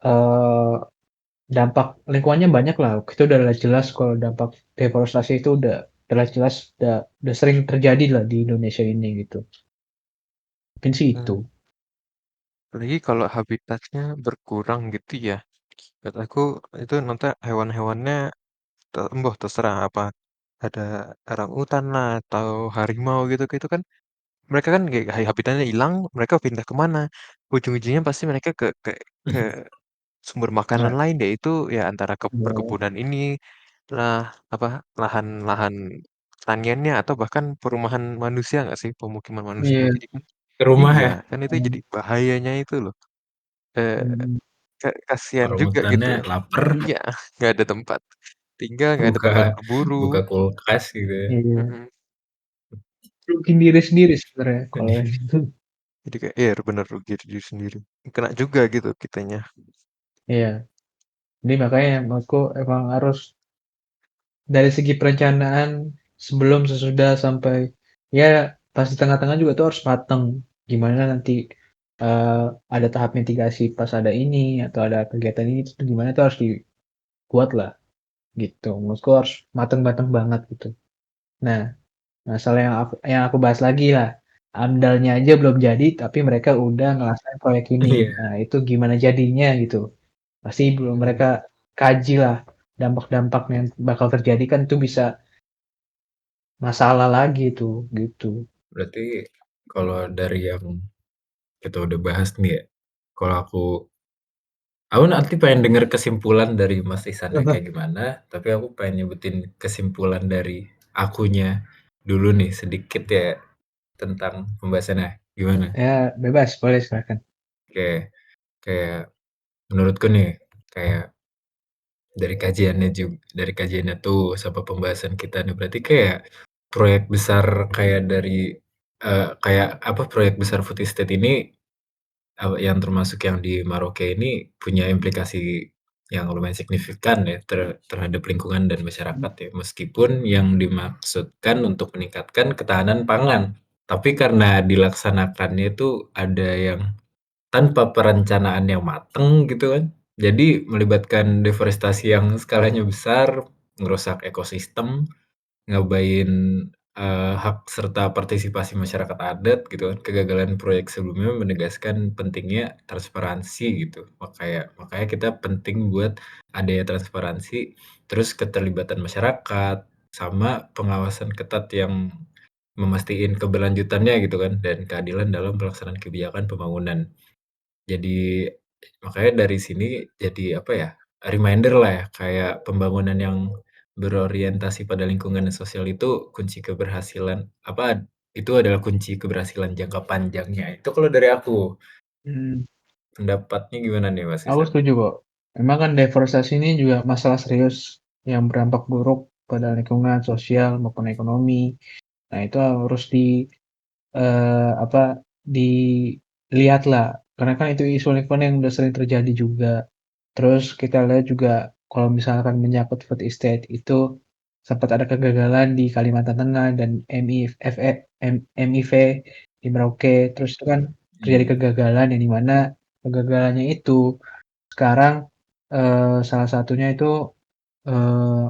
eh, dampak lingkungannya banyak lah. Itu udah jelas kalau dampak deforestasi itu udah jelas-jelas udah sering terjadi lah di Indonesia ini gitu. Mungkin sih itu. mmm. Apalagi kalau habitatnya berkurang gitu ya, menurut aku itu nanti hewan-hewannya terserah apa, ada orangutan lah atau harimau gitu gitu kan, mereka kan kayak habitatnya hilang, mereka pindah kemana? Ujung-ujungnya pasti mereka ke sumber makanan Nah, lain, yaitu ya antara ya, perkebunan ini lah, apa, lahan-lahan pertaniannya atau bahkan perumahan manusia nggak sih, pemukiman manusia. iya. Jadi kan Ke rumah iya, ya? kan itu jadi bahayanya itu loh, eee, Hmm, kasihan juga gitu. Orangutannya laper, Iya, nggak ada tempat tinggal, nggak ada buka tempat berburu. buka kulkas gitu ya. iya. Mhm, Rugiin diri sendiri sebenarnya kalau yang Jadi itu. jadi kayak iya bener rugi diri sendiri. Kena juga gitu kitanya. Iya. Jadi makanya menurutku emang harus dari segi perencanaan sebelum, sesudah, sampai ya pas di tengah-tengah juga tuh harus mateng. Gimana nanti ada tahap mitigasi pas ada ini atau ada kegiatan ini tuh gimana tuh harus dibuat lah gitu. Menurutku harus mateng-mateng banget gitu. Nah, masalah yang aku bahas lagi lah. AMDAL-nya aja belum jadi, tapi mereka udah ngelaksanain proyek ini. iya, Nah, itu gimana jadinya gitu. Pasti belum Mhm, mereka kaji lah dampak-dampak yang bakal terjadi, kan itu bisa masalah lagi tuh, gitu. berarti kalau dari yang kita udah bahas nih ya, kalau aku nanti pengen denger kesimpulan dari Mas Ihsannya kayak gimana, tapi aku pengen nyebutin kesimpulan dari akunya dulu nih sedikit ya tentang pembahasannya, gimana? Ya, bebas, boleh silakan. Oke, kayak menurutku nih, kayak dari kajiannya tuh sampai pembahasan kita nih, berarti kayak proyek besar kayak dari, kayak apa, proyek besar food estate ini, yang termasuk yang di Merauke ini punya implikasi yang lumayan signifikan ya terhadap lingkungan dan masyarakat ya, meskipun yang dimaksudkan untuk meningkatkan ketahanan pangan. Tapi karena dilaksanakannya itu ada yang tanpa perencanaan yang mateng gitu kan, jadi melibatkan deforestasi yang skalanya besar, ngerusak ekosistem, ngabain, hak serta partisipasi masyarakat adat gitu kan. Kegagalan proyek sebelumnya menegaskan pentingnya transparansi gitu. Makanya kita penting buat adanya transparansi, terus keterlibatan masyarakat, sama pengawasan ketat yang memastikan keberlanjutannya gitu kan, dan keadilan dalam pelaksanaan kebijakan pembangunan. Jadi, makanya dari sini jadi apa ya, reminder lah ya, kayak pembangunan yang berorientasi pada lingkungan dan sosial itu kunci keberhasilan apa, itu adalah kunci keberhasilan jangka panjangnya. Itu kalau dari aku. Hmm, Pendapatnya gimana nih Mas aku Ihsan? setuju kok. Memang kan deforestasi ini juga masalah serius yang berdampak buruk pada lingkungan sosial maupun ekonomi. Nah, itu harus apa, dilihat lah. Karena kan itu isu lingkungan yang udah sering terjadi juga. Terus kita lihat juga kalau misalkan menyangkut food estate itu sempat ada kegagalan di Kalimantan Tengah dan MIV di Merauke. Terus itu kan terjadi Mmm, kegagalan yang dimana kegagalannya itu sekarang salah satunya eh,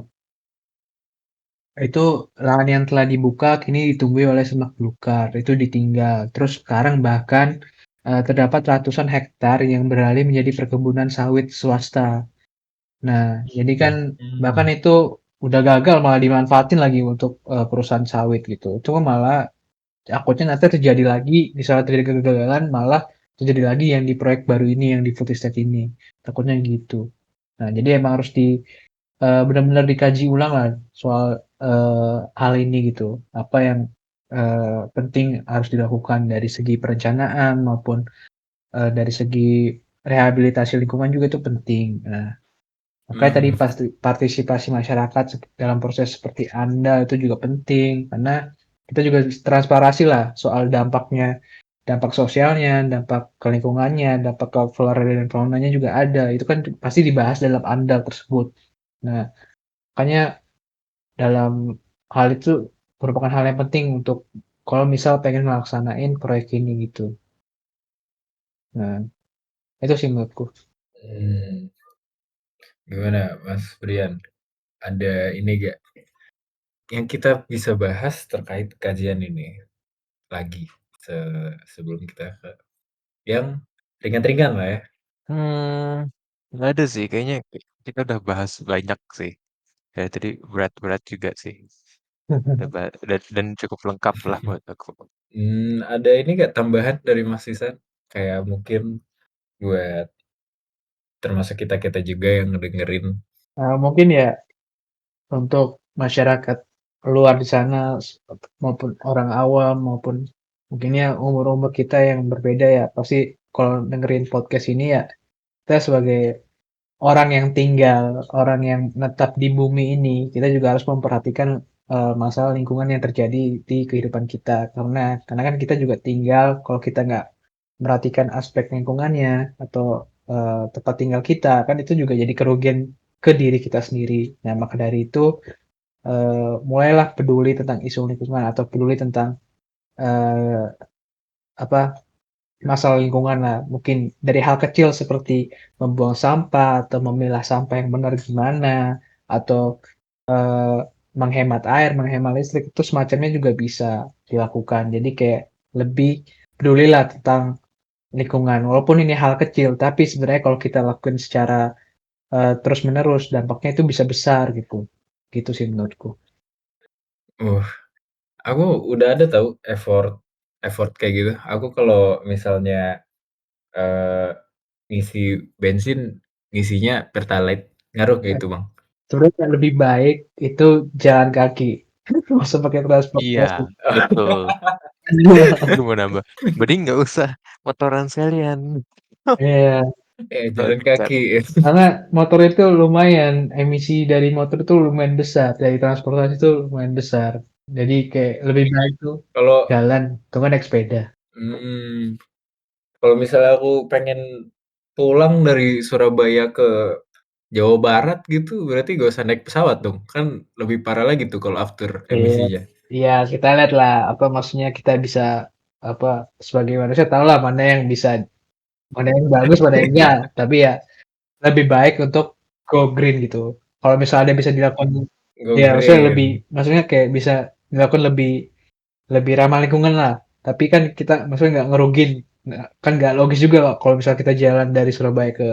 itu lahan yang telah dibuka kini ditumbuhi oleh semak belukar, itu ditinggal. Terus sekarang bahkan terdapat ratusan hektar yang beralih menjadi perkebunan sawit swasta. Nah, jadi kan bahkan mhm, itu udah gagal malah dimanfaatin lagi untuk perusahaan sawit gitu. Itu kan malah takutnya nanti terjadi lagi, misalnya terjadi kegagalan, malah terjadi lagi yang di proyek baru ini, yang di food estate ini. Takutnya gitu. Nah, jadi emang harus benar-benar dikaji ulang lah soal hal ini gitu. Apa yang penting harus dilakukan dari segi perencanaan maupun dari segi rehabilitasi lingkungan juga itu penting. Nah, makanya tadi Mhm. pasti partisipasi masyarakat dalam proses seperti Anda itu juga penting, karena kita juga transparansi lah soal dampaknya, dampak sosialnya, dampak ke lingkungannya, dampak ke flora dan faunanya juga ada. Itu kan pasti dibahas dalam AMDAL tersebut. Nah, makanya dalam hal itu merupakan hal yang penting untuk kalau misal pengen melaksanain proyek ini gitu. Nah, itu sih menurutku. Mmm, Gimana Mas Brian, ada ini gak yang kita bisa bahas terkait kajian ini lagi se sebelum kita ke yang ringan-ringan lah ya? Hmm, nggak ada sih. Kayaknya kita udah bahas banyak sih. Ya, tadi berat-berat juga sih. Dan cukup lengkap lah buat aku. Ada ini nggak tambahan dari Mas Isan? Kayak mungkin buat termasuk kita-kita juga yang ngedengerin. Mungkin ya untuk masyarakat luar di sana maupun orang awam maupun mungkin ya umur-umur kita yang berbeda ya pasti kalau dengerin podcast ini ya kita sebagai orang yang tinggal, orang yang menetap di bumi ini, kita juga harus memperhatikan masalah lingkungan yang terjadi di kehidupan kita. Karena kan kita juga tinggal, kalau kita nggak merhatikan aspek lingkungannya atau tempat tinggal kita, kan itu juga jadi kerugian ke diri kita sendiri. Nah, maka dari itu mulailah peduli tentang isu lingkungan atau peduli tentang eh, apa masalah lingkungan lah. Mungkin dari hal kecil seperti membuang sampah atau memilah sampah yang benar gimana atau eh, menghemat air, menghemat listrik itu semacamnya juga bisa dilakukan. Jadi kayak lebih pedulilah tentang lingkungan. Walaupun ini hal kecil, tapi sebenarnya kalau kita lakukan secara terus-menerus dampaknya itu bisa besar gitu. Gitu sih menurutku. Uh, aku udah ada tahu effort effort kayak gitu. Aku kalau misalnya, eee, ngisi bensin, ngisinya Pertalite, ngaruh kayak Eh, gitu, Bang. Sebenarnya yang lebih baik itu jalan kaki. Nggak usah pakai Iya, transportasi. betul. Aku mau nambah. Mending nggak usah motoran sekalian. Iya, Jalan Lancar. kaki. karena motor itu lumayan, emisi dari motor itu lumayan besar, dari transportasi itu lumayan besar. Jadi kayak lebih baik tuh Kalau jalan, atau nggak naik sepeda. mmm, kalau misalnya aku pengen pulang dari Surabaya ke Jawa Barat gitu, berarti gak usah naik pesawat dong? Kan lebih parah lagi tuh kalau after Iya, emisinya. iya kita lihat lah, apa maksudnya kita bisa, apa, sebagai manusia tahu lah mana yang bagus, mana yang enggak. Tapi ya lebih baik untuk go green gitu. Kalau misalnya bisa dilakukan, Go ya maksudnya lebih, green. maksudnya kayak bisa dilakukan lebih lebih ramah lingkungan lah. Tapi kan kita maksudnya nggak ngerugin. Kan nggak logis juga lah kalau misalnya kita jalan dari Surabaya ke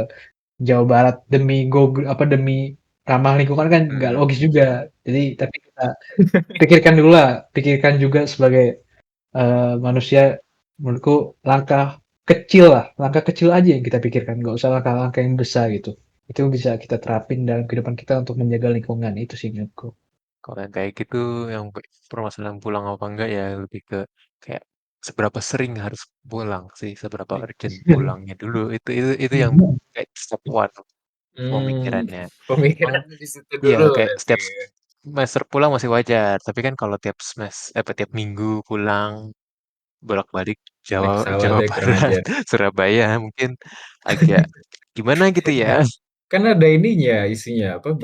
Jawa Barat demi ramah lingkungan kan nggak Mhm. logis juga. Jadi tapi kita pikirkan dulu lah, pikirkan juga sebagai manusia menurutku langkah kecil aja yang kita pikirkan, nggak usah langkah-langkah yang besar gitu. Itu bisa kita terapin dalam kehidupan kita untuk menjaga lingkungan itu sih menurutku. Kalau yang kayak gitu, yang permasalahan pulang apa enggak ya lebih ke kayak seberapa sering harus pulang sih, seberapa urgent pulangnya dulu. Itu yang kayak step one Mmm, pemikirannya. Emang Pemikirannya di situ iya dulu kayak berarti setiap ya. semester pulang masih wajar, tapi kan kalau tiap minggu pulang bolak-balik Naik Jawa pesawat Jawa deh kurang Barat, ajar. Surabaya mungkin agak gimana gitu ya. Kan ada ininya, isinya, apa,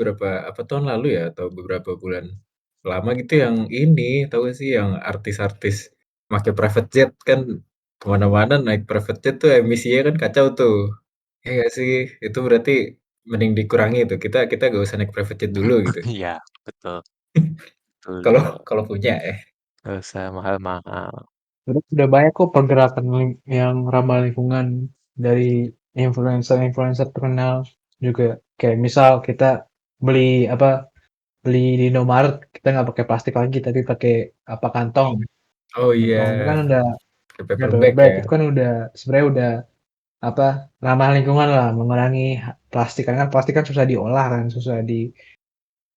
apa tahun lalu ya, atau beberapa bulan lama gitu yang ini, tahu nggak sih yang artis-artis make private jet kan ke mana-mana naik private jet tuh emisinya kan kacau tuh. Iya nggak sih? Itu berarti mending dikurangi tuh, kita kita nggak usah naik private jet dulu gitu. Iya, betul, betul, Kalau betul. kalau punya ya. Nggak usah mahal-mahal. Udah banyak kok pergerakan yang ramah lingkungan dari influencer-influencer terkenal juga. Kayak misal kita beli di Indomaret kita nggak pakai plastik lagi tapi pakai apa kantong. Oh iya, Kantong itu kan udah kayak ya paper paper bag bag ya? itu kan udah sebenarnya udah apa ramah lingkungan lah mengurangi plastik karena kan plastik kan susah diolah kan susah di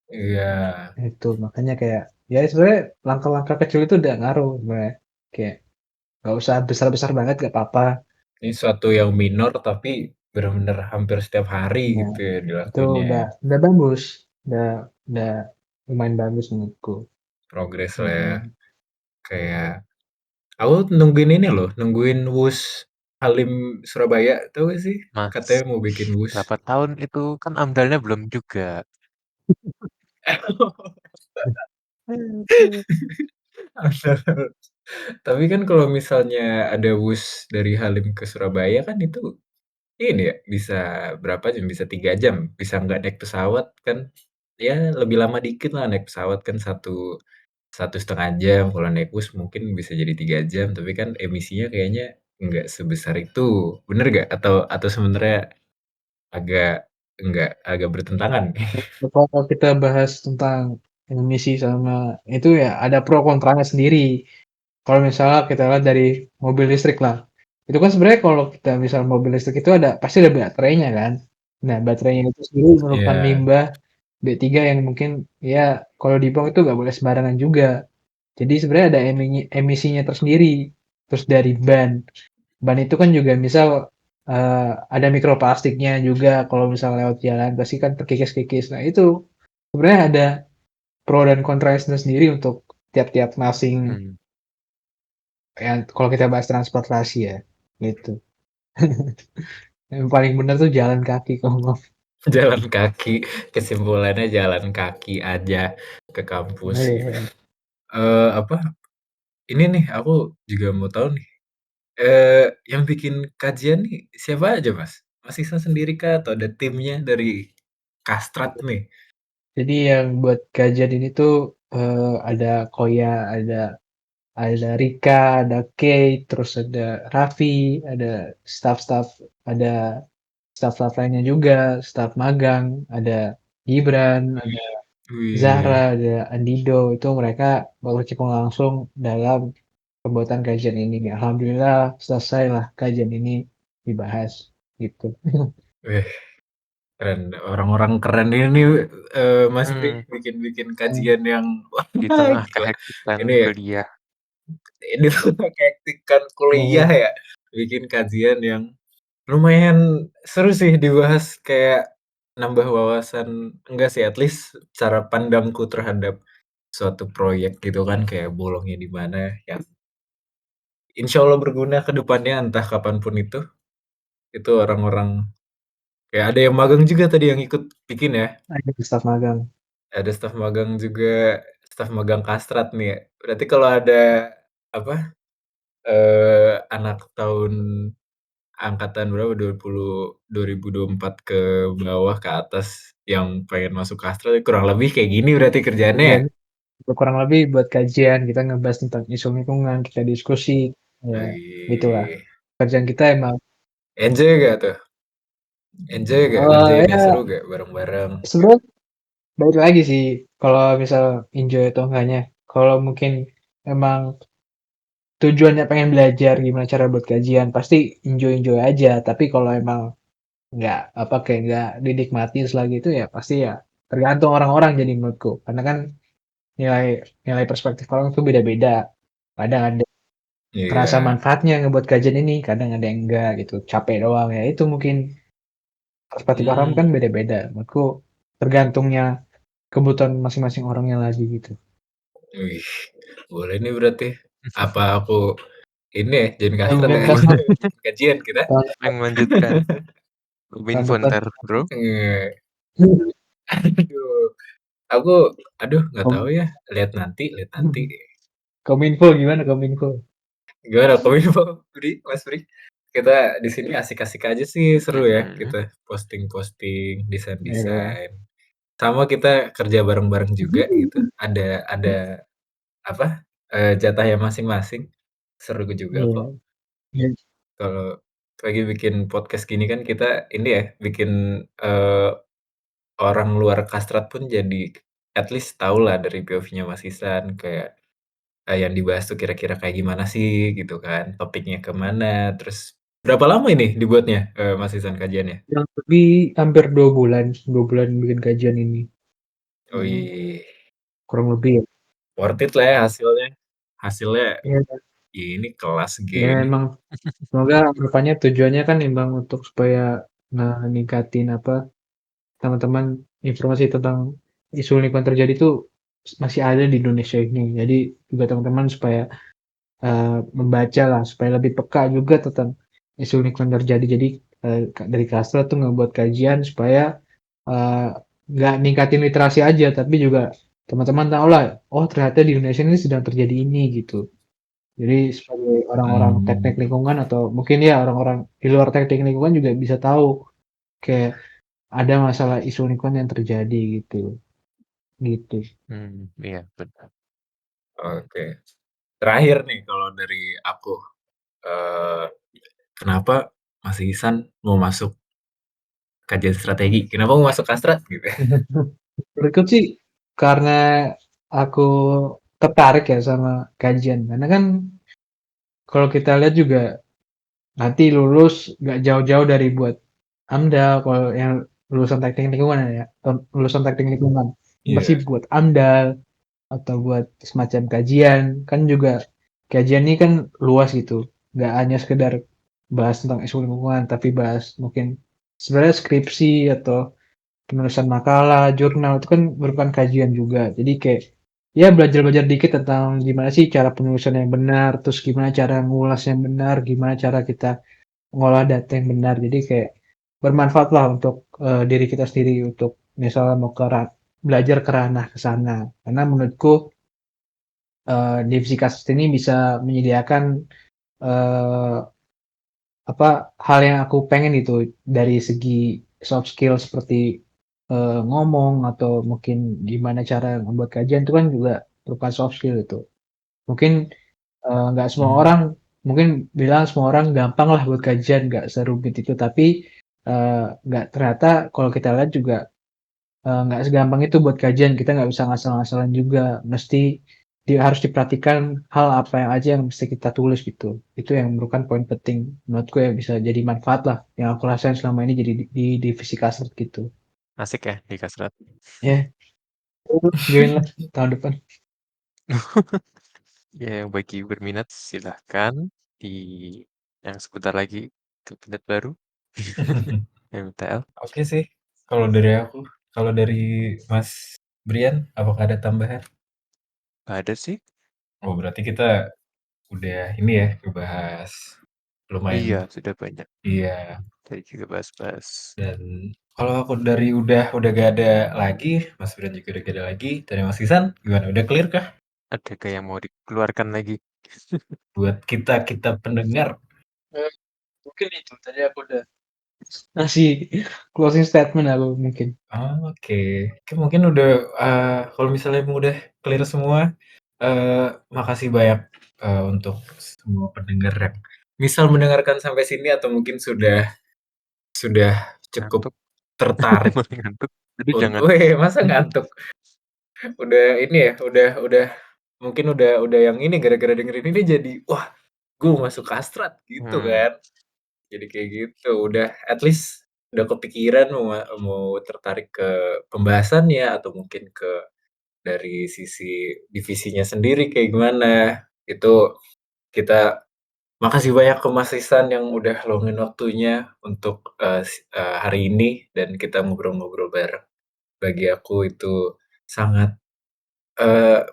Iya, itu makanya kayak ya sebenarnya langkah-langkah kecil itu udah ngaruh sebenarnya kayak nggak usah besar-besar banget nggak apa-apa. ini suatu yang minor tapi bener-bener hampir setiap hari Ya, gitu ya itu dilakuinnya ya. udah bagus, udah lumayan bagus menurutku. Progres lah ya. Mm-mm. Kayak aku nungguin ini loh, nungguin WUS Halim Surabaya, tahu gak sih? Katanya mau Masih bikin WUS. berapa tahun itu kan amdalnya belum juga. Tapi kan kalau misalnya ada WUS dari Halim ke Surabaya kan itu ini ya bisa berapa jam? Bisa 3 jam, bisa nggak naik pesawat kan? Ya lebih lama dikit lah naik pesawat kan 1,5 jam. Kalau naik bus mungkin bisa jadi 3 jam. Tapi kan emisinya kayaknya nggak sebesar itu. Bener nggak? Atau sebenarnya agak bertentangan? Kalau kita bahas tentang emisi sama itu ya ada pro kontranya sendiri. Kalau misalnya kita lihat dari mobil listrik lah, itu kan sebenarnya kalau kita misal mobil listrik itu ada pasti ada baterainya kan. Nah baterainya itu sendiri mengeluarkan Iya. limbah B3 yang mungkin ya kalau dibuang itu nggak boleh sembarangan juga. Jadi sebenarnya ada emisinya tersendiri. Terus dari ban itu kan juga misal ada mikroplastiknya juga kalau misal lewat jalan pasti kan terkikis-kikis. Nah itu sebenarnya ada pro dan kontranya sendiri untuk tiap-tiap masing Hmm. yang kalau kita bahas transportasi ya gitu. Yang paling benar tuh jalan kaki kalau mau. Jalan kaki, kesimpulannya jalan kaki aja ke kampus gitu. Iya. Apa, ini nih aku juga mau tahu nih, yang bikin kajian nih siapa aja Mas? Mas Ihsan sendiri kah atau ada timnya dari Kastrat nih? Jadi yang buat kajian ini tuh ada Koya, ada Rika, ada Kay, terus ada Raffi, ada staff-staff, ada staff-staff lainnya juga, staff magang, ada Gibran, ada Wih, Zahra, ada Andido, itu mereka berkecimpung langsung dalam pembuatan kajian ini. Alhamdulillah selesai lah kajian ini dibahas gitu. wih, keren. Orang-orang keren ini, Mas Bri, Hmm. bikin-bikin kajian yang Di wah tengah gila. kehektikan Ini kuliah. ini tuh kehektikan kuliah Iya, ya, bikin kajian yang lumayan seru sih dibahas, kayak nambah wawasan enggak sih, at least cara pandangku terhadap suatu proyek gitu kan, kayak bolongnya di mana, yang insya Allah berguna ke depannya entah kapan pun itu orang-orang kayak ada yang magang juga tadi yang ikut bikin ya, ada staff magang. ada staf magang juga, staf magang Kastrat nih ya. Berarti kalau ada apa, anak tahun angkatan berapa, 2024 ke bawah ke atas yang pengen masuk Kastrat kurang lebih kayak gini berarti kerjaannya Ya, ya? kurang lebih buat kajian kita ngebahas tentang isu lingkungan, kita diskusi, ya gitulah. Wih, Kerjaan kita emang enjoy gak tuh? Enjoy gak ngerjainnya, seru ya gak bareng-bareng? sebenarnya balik lagi sih kalau misal enjoy atau enggaknya. Kalau mungkin emang tujuannya pengen belajar gimana cara buat kajian, pasti enjoy-enjoy aja. Tapi kalau emang nggak apa kayak nggak dinikmati selagi itu ya pasti ya tergantung orang-orang jadi menurutku. Karena kan nilai nilai perspektif orang tuh beda-beda. Kadang ada terasa Iya, manfaatnya ngebuat kajian ini, kadang ada yang enggak gitu, capek doang ya. Itu mungkin perspektif orang mmm, kan beda-beda. Menurutku tergantungnya kebutuhan masing-masing orangnya lagi gitu. wih, boleh nih berarti. Apa aku ini ya, join Ya Kastrat mungkin ya? pas Bikin kajian kita? tahun Yang depan, melanjutkan tahun Kominfo depan. ntar, bro. Aduh, aku aduh nggak tahu Kom- ya, lihat nanti. Kominfo gimana Kominfo? Gimana Kominfo, Mas Bri? Kita di sini asik-asik aja sih, seru ya Mm-mm. kita posting-posting, Iya. desain-desain. Sama kita kerja bareng-bareng juga gitu, ada apa, jatahnya masing-masing, seru juga Iya. kok. Iya. Kalau lagi bikin podcast gini kan kita ini ya, bikin, eee, orang luar Kastrat pun jadi at least tahulah dari POV-nya Mas Ihsan, kayak, yang dibahas tuh kira-kira kayak gimana sih gitu kan, topiknya ke mana, terus berapa lama ini dibuatnya, Mas Ihsan kajiannya? Yang lebih hampir 2 bulan bikin kajian ini. Hmm, Wih, kurang lebih ya. worth it lah ya hasilnya. Hasilnya Iya, ini kelas ya gini. emang semoga kedepannya tujuannya kan emang untuk supaya ningkatin teman-teman informasi tentang isu lingkungan terjadi itu masih ada di Indonesia ini. Jadi juga teman-teman supaya membaca lah, supaya lebih peka juga tentang isu lingkungan terjadi. Jadi dari Kastra tuh ngebuat kajian supaya eh, nggak ningkatin literasi aja, tapi juga teman-teman tahu lah, oh ternyata di Indonesia ini sedang terjadi ini gitu. Jadi sebagai orang-orang teknik Hmm, lingkungan atau mungkin ya orang-orang di luar teknik lingkungan juga bisa tahu kayak ada masalah isu lingkungan yang terjadi gitu. Gitu. Iya benar. oke. Terakhir nih kalau dari aku, eee, kenapa Mas Ihsan mau masuk kajian strategi? Kenapa mau masuk Astra gitu? Menurutku sih karena aku tertarik ya sama kajian. Karena kan kalau kita lihat juga nanti lulus nggak jauh-jauh dari buat AMDAL kalau yang lulusan teknik lingkungan ya, lulusan teknik lingkungan pasti Iya, buat AMDAL atau buat semacam kajian kan juga kajian ini kan luas gitu, nggak hanya sekedar bahas tentang isu lingkungan tapi bahas mungkin sebenarnya skripsi atau penulisan makalah, jurnal itu kan merupakan kajian juga. Jadi kayak ya belajar-belajar dikit tentang gimana sih cara penulisan yang benar, terus gimana cara ngulas yang benar, gimana cara kita ngolah data yang benar. Jadi kayak bermanfaat lah untuk diri kita sendiri untuk misalnya mau belajar ke ranah ke sana. Karena menurutku divisi kasus ini bisa menyediakan eh, hal yang aku pengen itu dari segi soft skill seperti ngomong atau mungkin gimana cara membuat kajian itu kan juga merupakan soft skill itu. Mungkin nggak semua mmm, orang mungkin bilang semua orang gampang lah buat kajian nggak serumit itu tapi nggak ternyata kalau kita lihat juga nggak segampang itu buat kajian kita nggak bisa ngasal-ngasalan juga mesti harus diperhatikan hal apa yang aja yang mesti kita tulis gitu itu yang merupakan poin penting menurutku yang bisa jadi manfaat lah yang aku rasain selama ini jadi di divisi kasret gitu Asik ya di Kasrat. ya join lah tahun depan. Ya yang bagi berminat silahkan di yang sebentar lagi kabinet baru MTL. oke sih kalau dari aku. Kalau dari Mas Brian, apakah ada tambahan? Nggak ada sih. Oh, berarti kita udah ini ya, ngebahas lumayan Iya sudah banyak. iya, Tadi juga bahas-bahas. dan kalau aku dari udah gak ada lagi, Mas Brian juga udah gak ada lagi, dari Mas Ihsan gimana, udah clear kah Adakah yang mau dikeluarkan lagi? buat kita pendengar? Mungkin itu tadi aku udah ngasih closing statement aku mungkin. Oke. Oke mungkin udah, kalau misalnya emang udah clear semua, makasih banyak, untuk semua pendengar yang misal mendengarkan sampai sini atau mungkin sudah cukup Ngantuk. tertarik Mulai ngantuk. Jadi jangan. weh, masa ngantuk? Udah ini ya, udah mungkin udah yang ini gara-gara dengerin ini jadi, "Wah, gue masuk Kastrat," gitu Hmm, kan. Jadi kayak gitu, udah at least udah kepikiran mau tertarik ke pembahasannya atau mungkin ke dari sisi divisinya sendiri kayak gimana. Itu kita makasih banyak ke Mas Ihsan yang udah luangin waktunya untuk, hari ini dan kita ngobrol-ngobrol bareng. Bagi aku itu sangat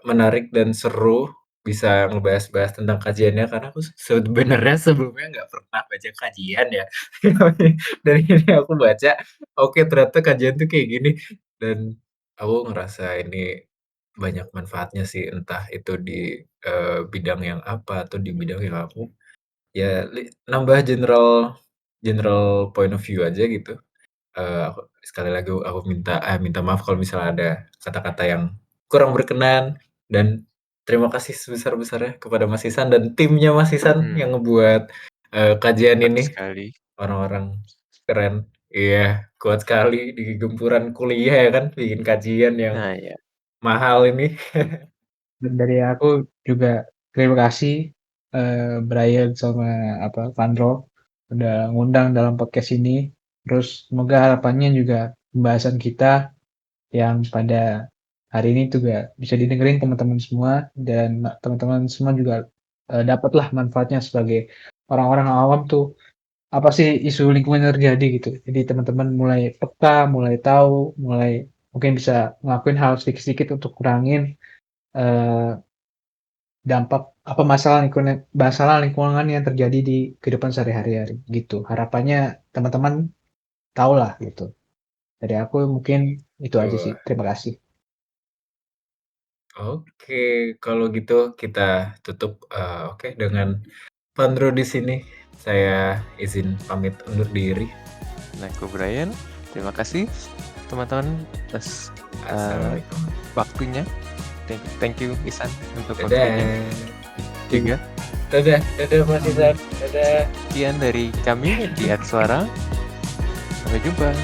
menarik dan seru bisa ngebahas-bahas tentang kajiannya karena aku sebenarnya sebelumnya nggak pernah baca kajian ya. Dan ini aku baca, oke ternyata kajian tuh kayak gini dan aku ngerasa ini banyak manfaatnya sih entah itu di, bidang yang apa atau di bidang yang aku ya nambah general general point of view aja gitu. Aku sekali lagi aku minta maaf kalau misalnya ada kata-kata yang kurang berkenan dan terima kasih sebesar-besarnya kepada Mas Ihsan dan timnya Mas Ihsan hmm, yang ngebuat, kajian kuat ini. sekali. Orang-orang keren. Iya, kuat sekali di gempuran kuliah ya kan, bikin kajian yang Nah ya, mahal ini. Dan dari aku juga terima kasih Brian sama Vandro udah ngundang dalam podcast ini. Terus semoga harapannya juga pembahasan kita yang pada hari ini juga bisa didengerin teman-teman semua dan teman-teman semua juga dapatlah manfaatnya sebagai orang-orang awam tuh apa sih isu lingkungan yang terjadi gitu. Jadi teman-teman mulai peka, mulai tahu, mulai mungkin bisa ngelakuin hal sedikit-sedikit untuk kurangin eh, dampak apa masalah lingkungan yang terjadi di kehidupan sehari-hari gitu. Harapannya teman-teman tahulah gitu. Dari aku mungkin itu aja sih. Betul. Terima kasih. Oke, kalau gitu kita tutup, oke, dengan Pandro di sini. Saya izin pamit undur diri. Nah, aku Brian. Terima kasih teman-teman atas Assalamualaikum. waktunya. Thank you Isan untuk waktunya Dadah. juga. Dadah Mas Isan. Dadah. Sekian dari kami di Suara. Sampai jumpa.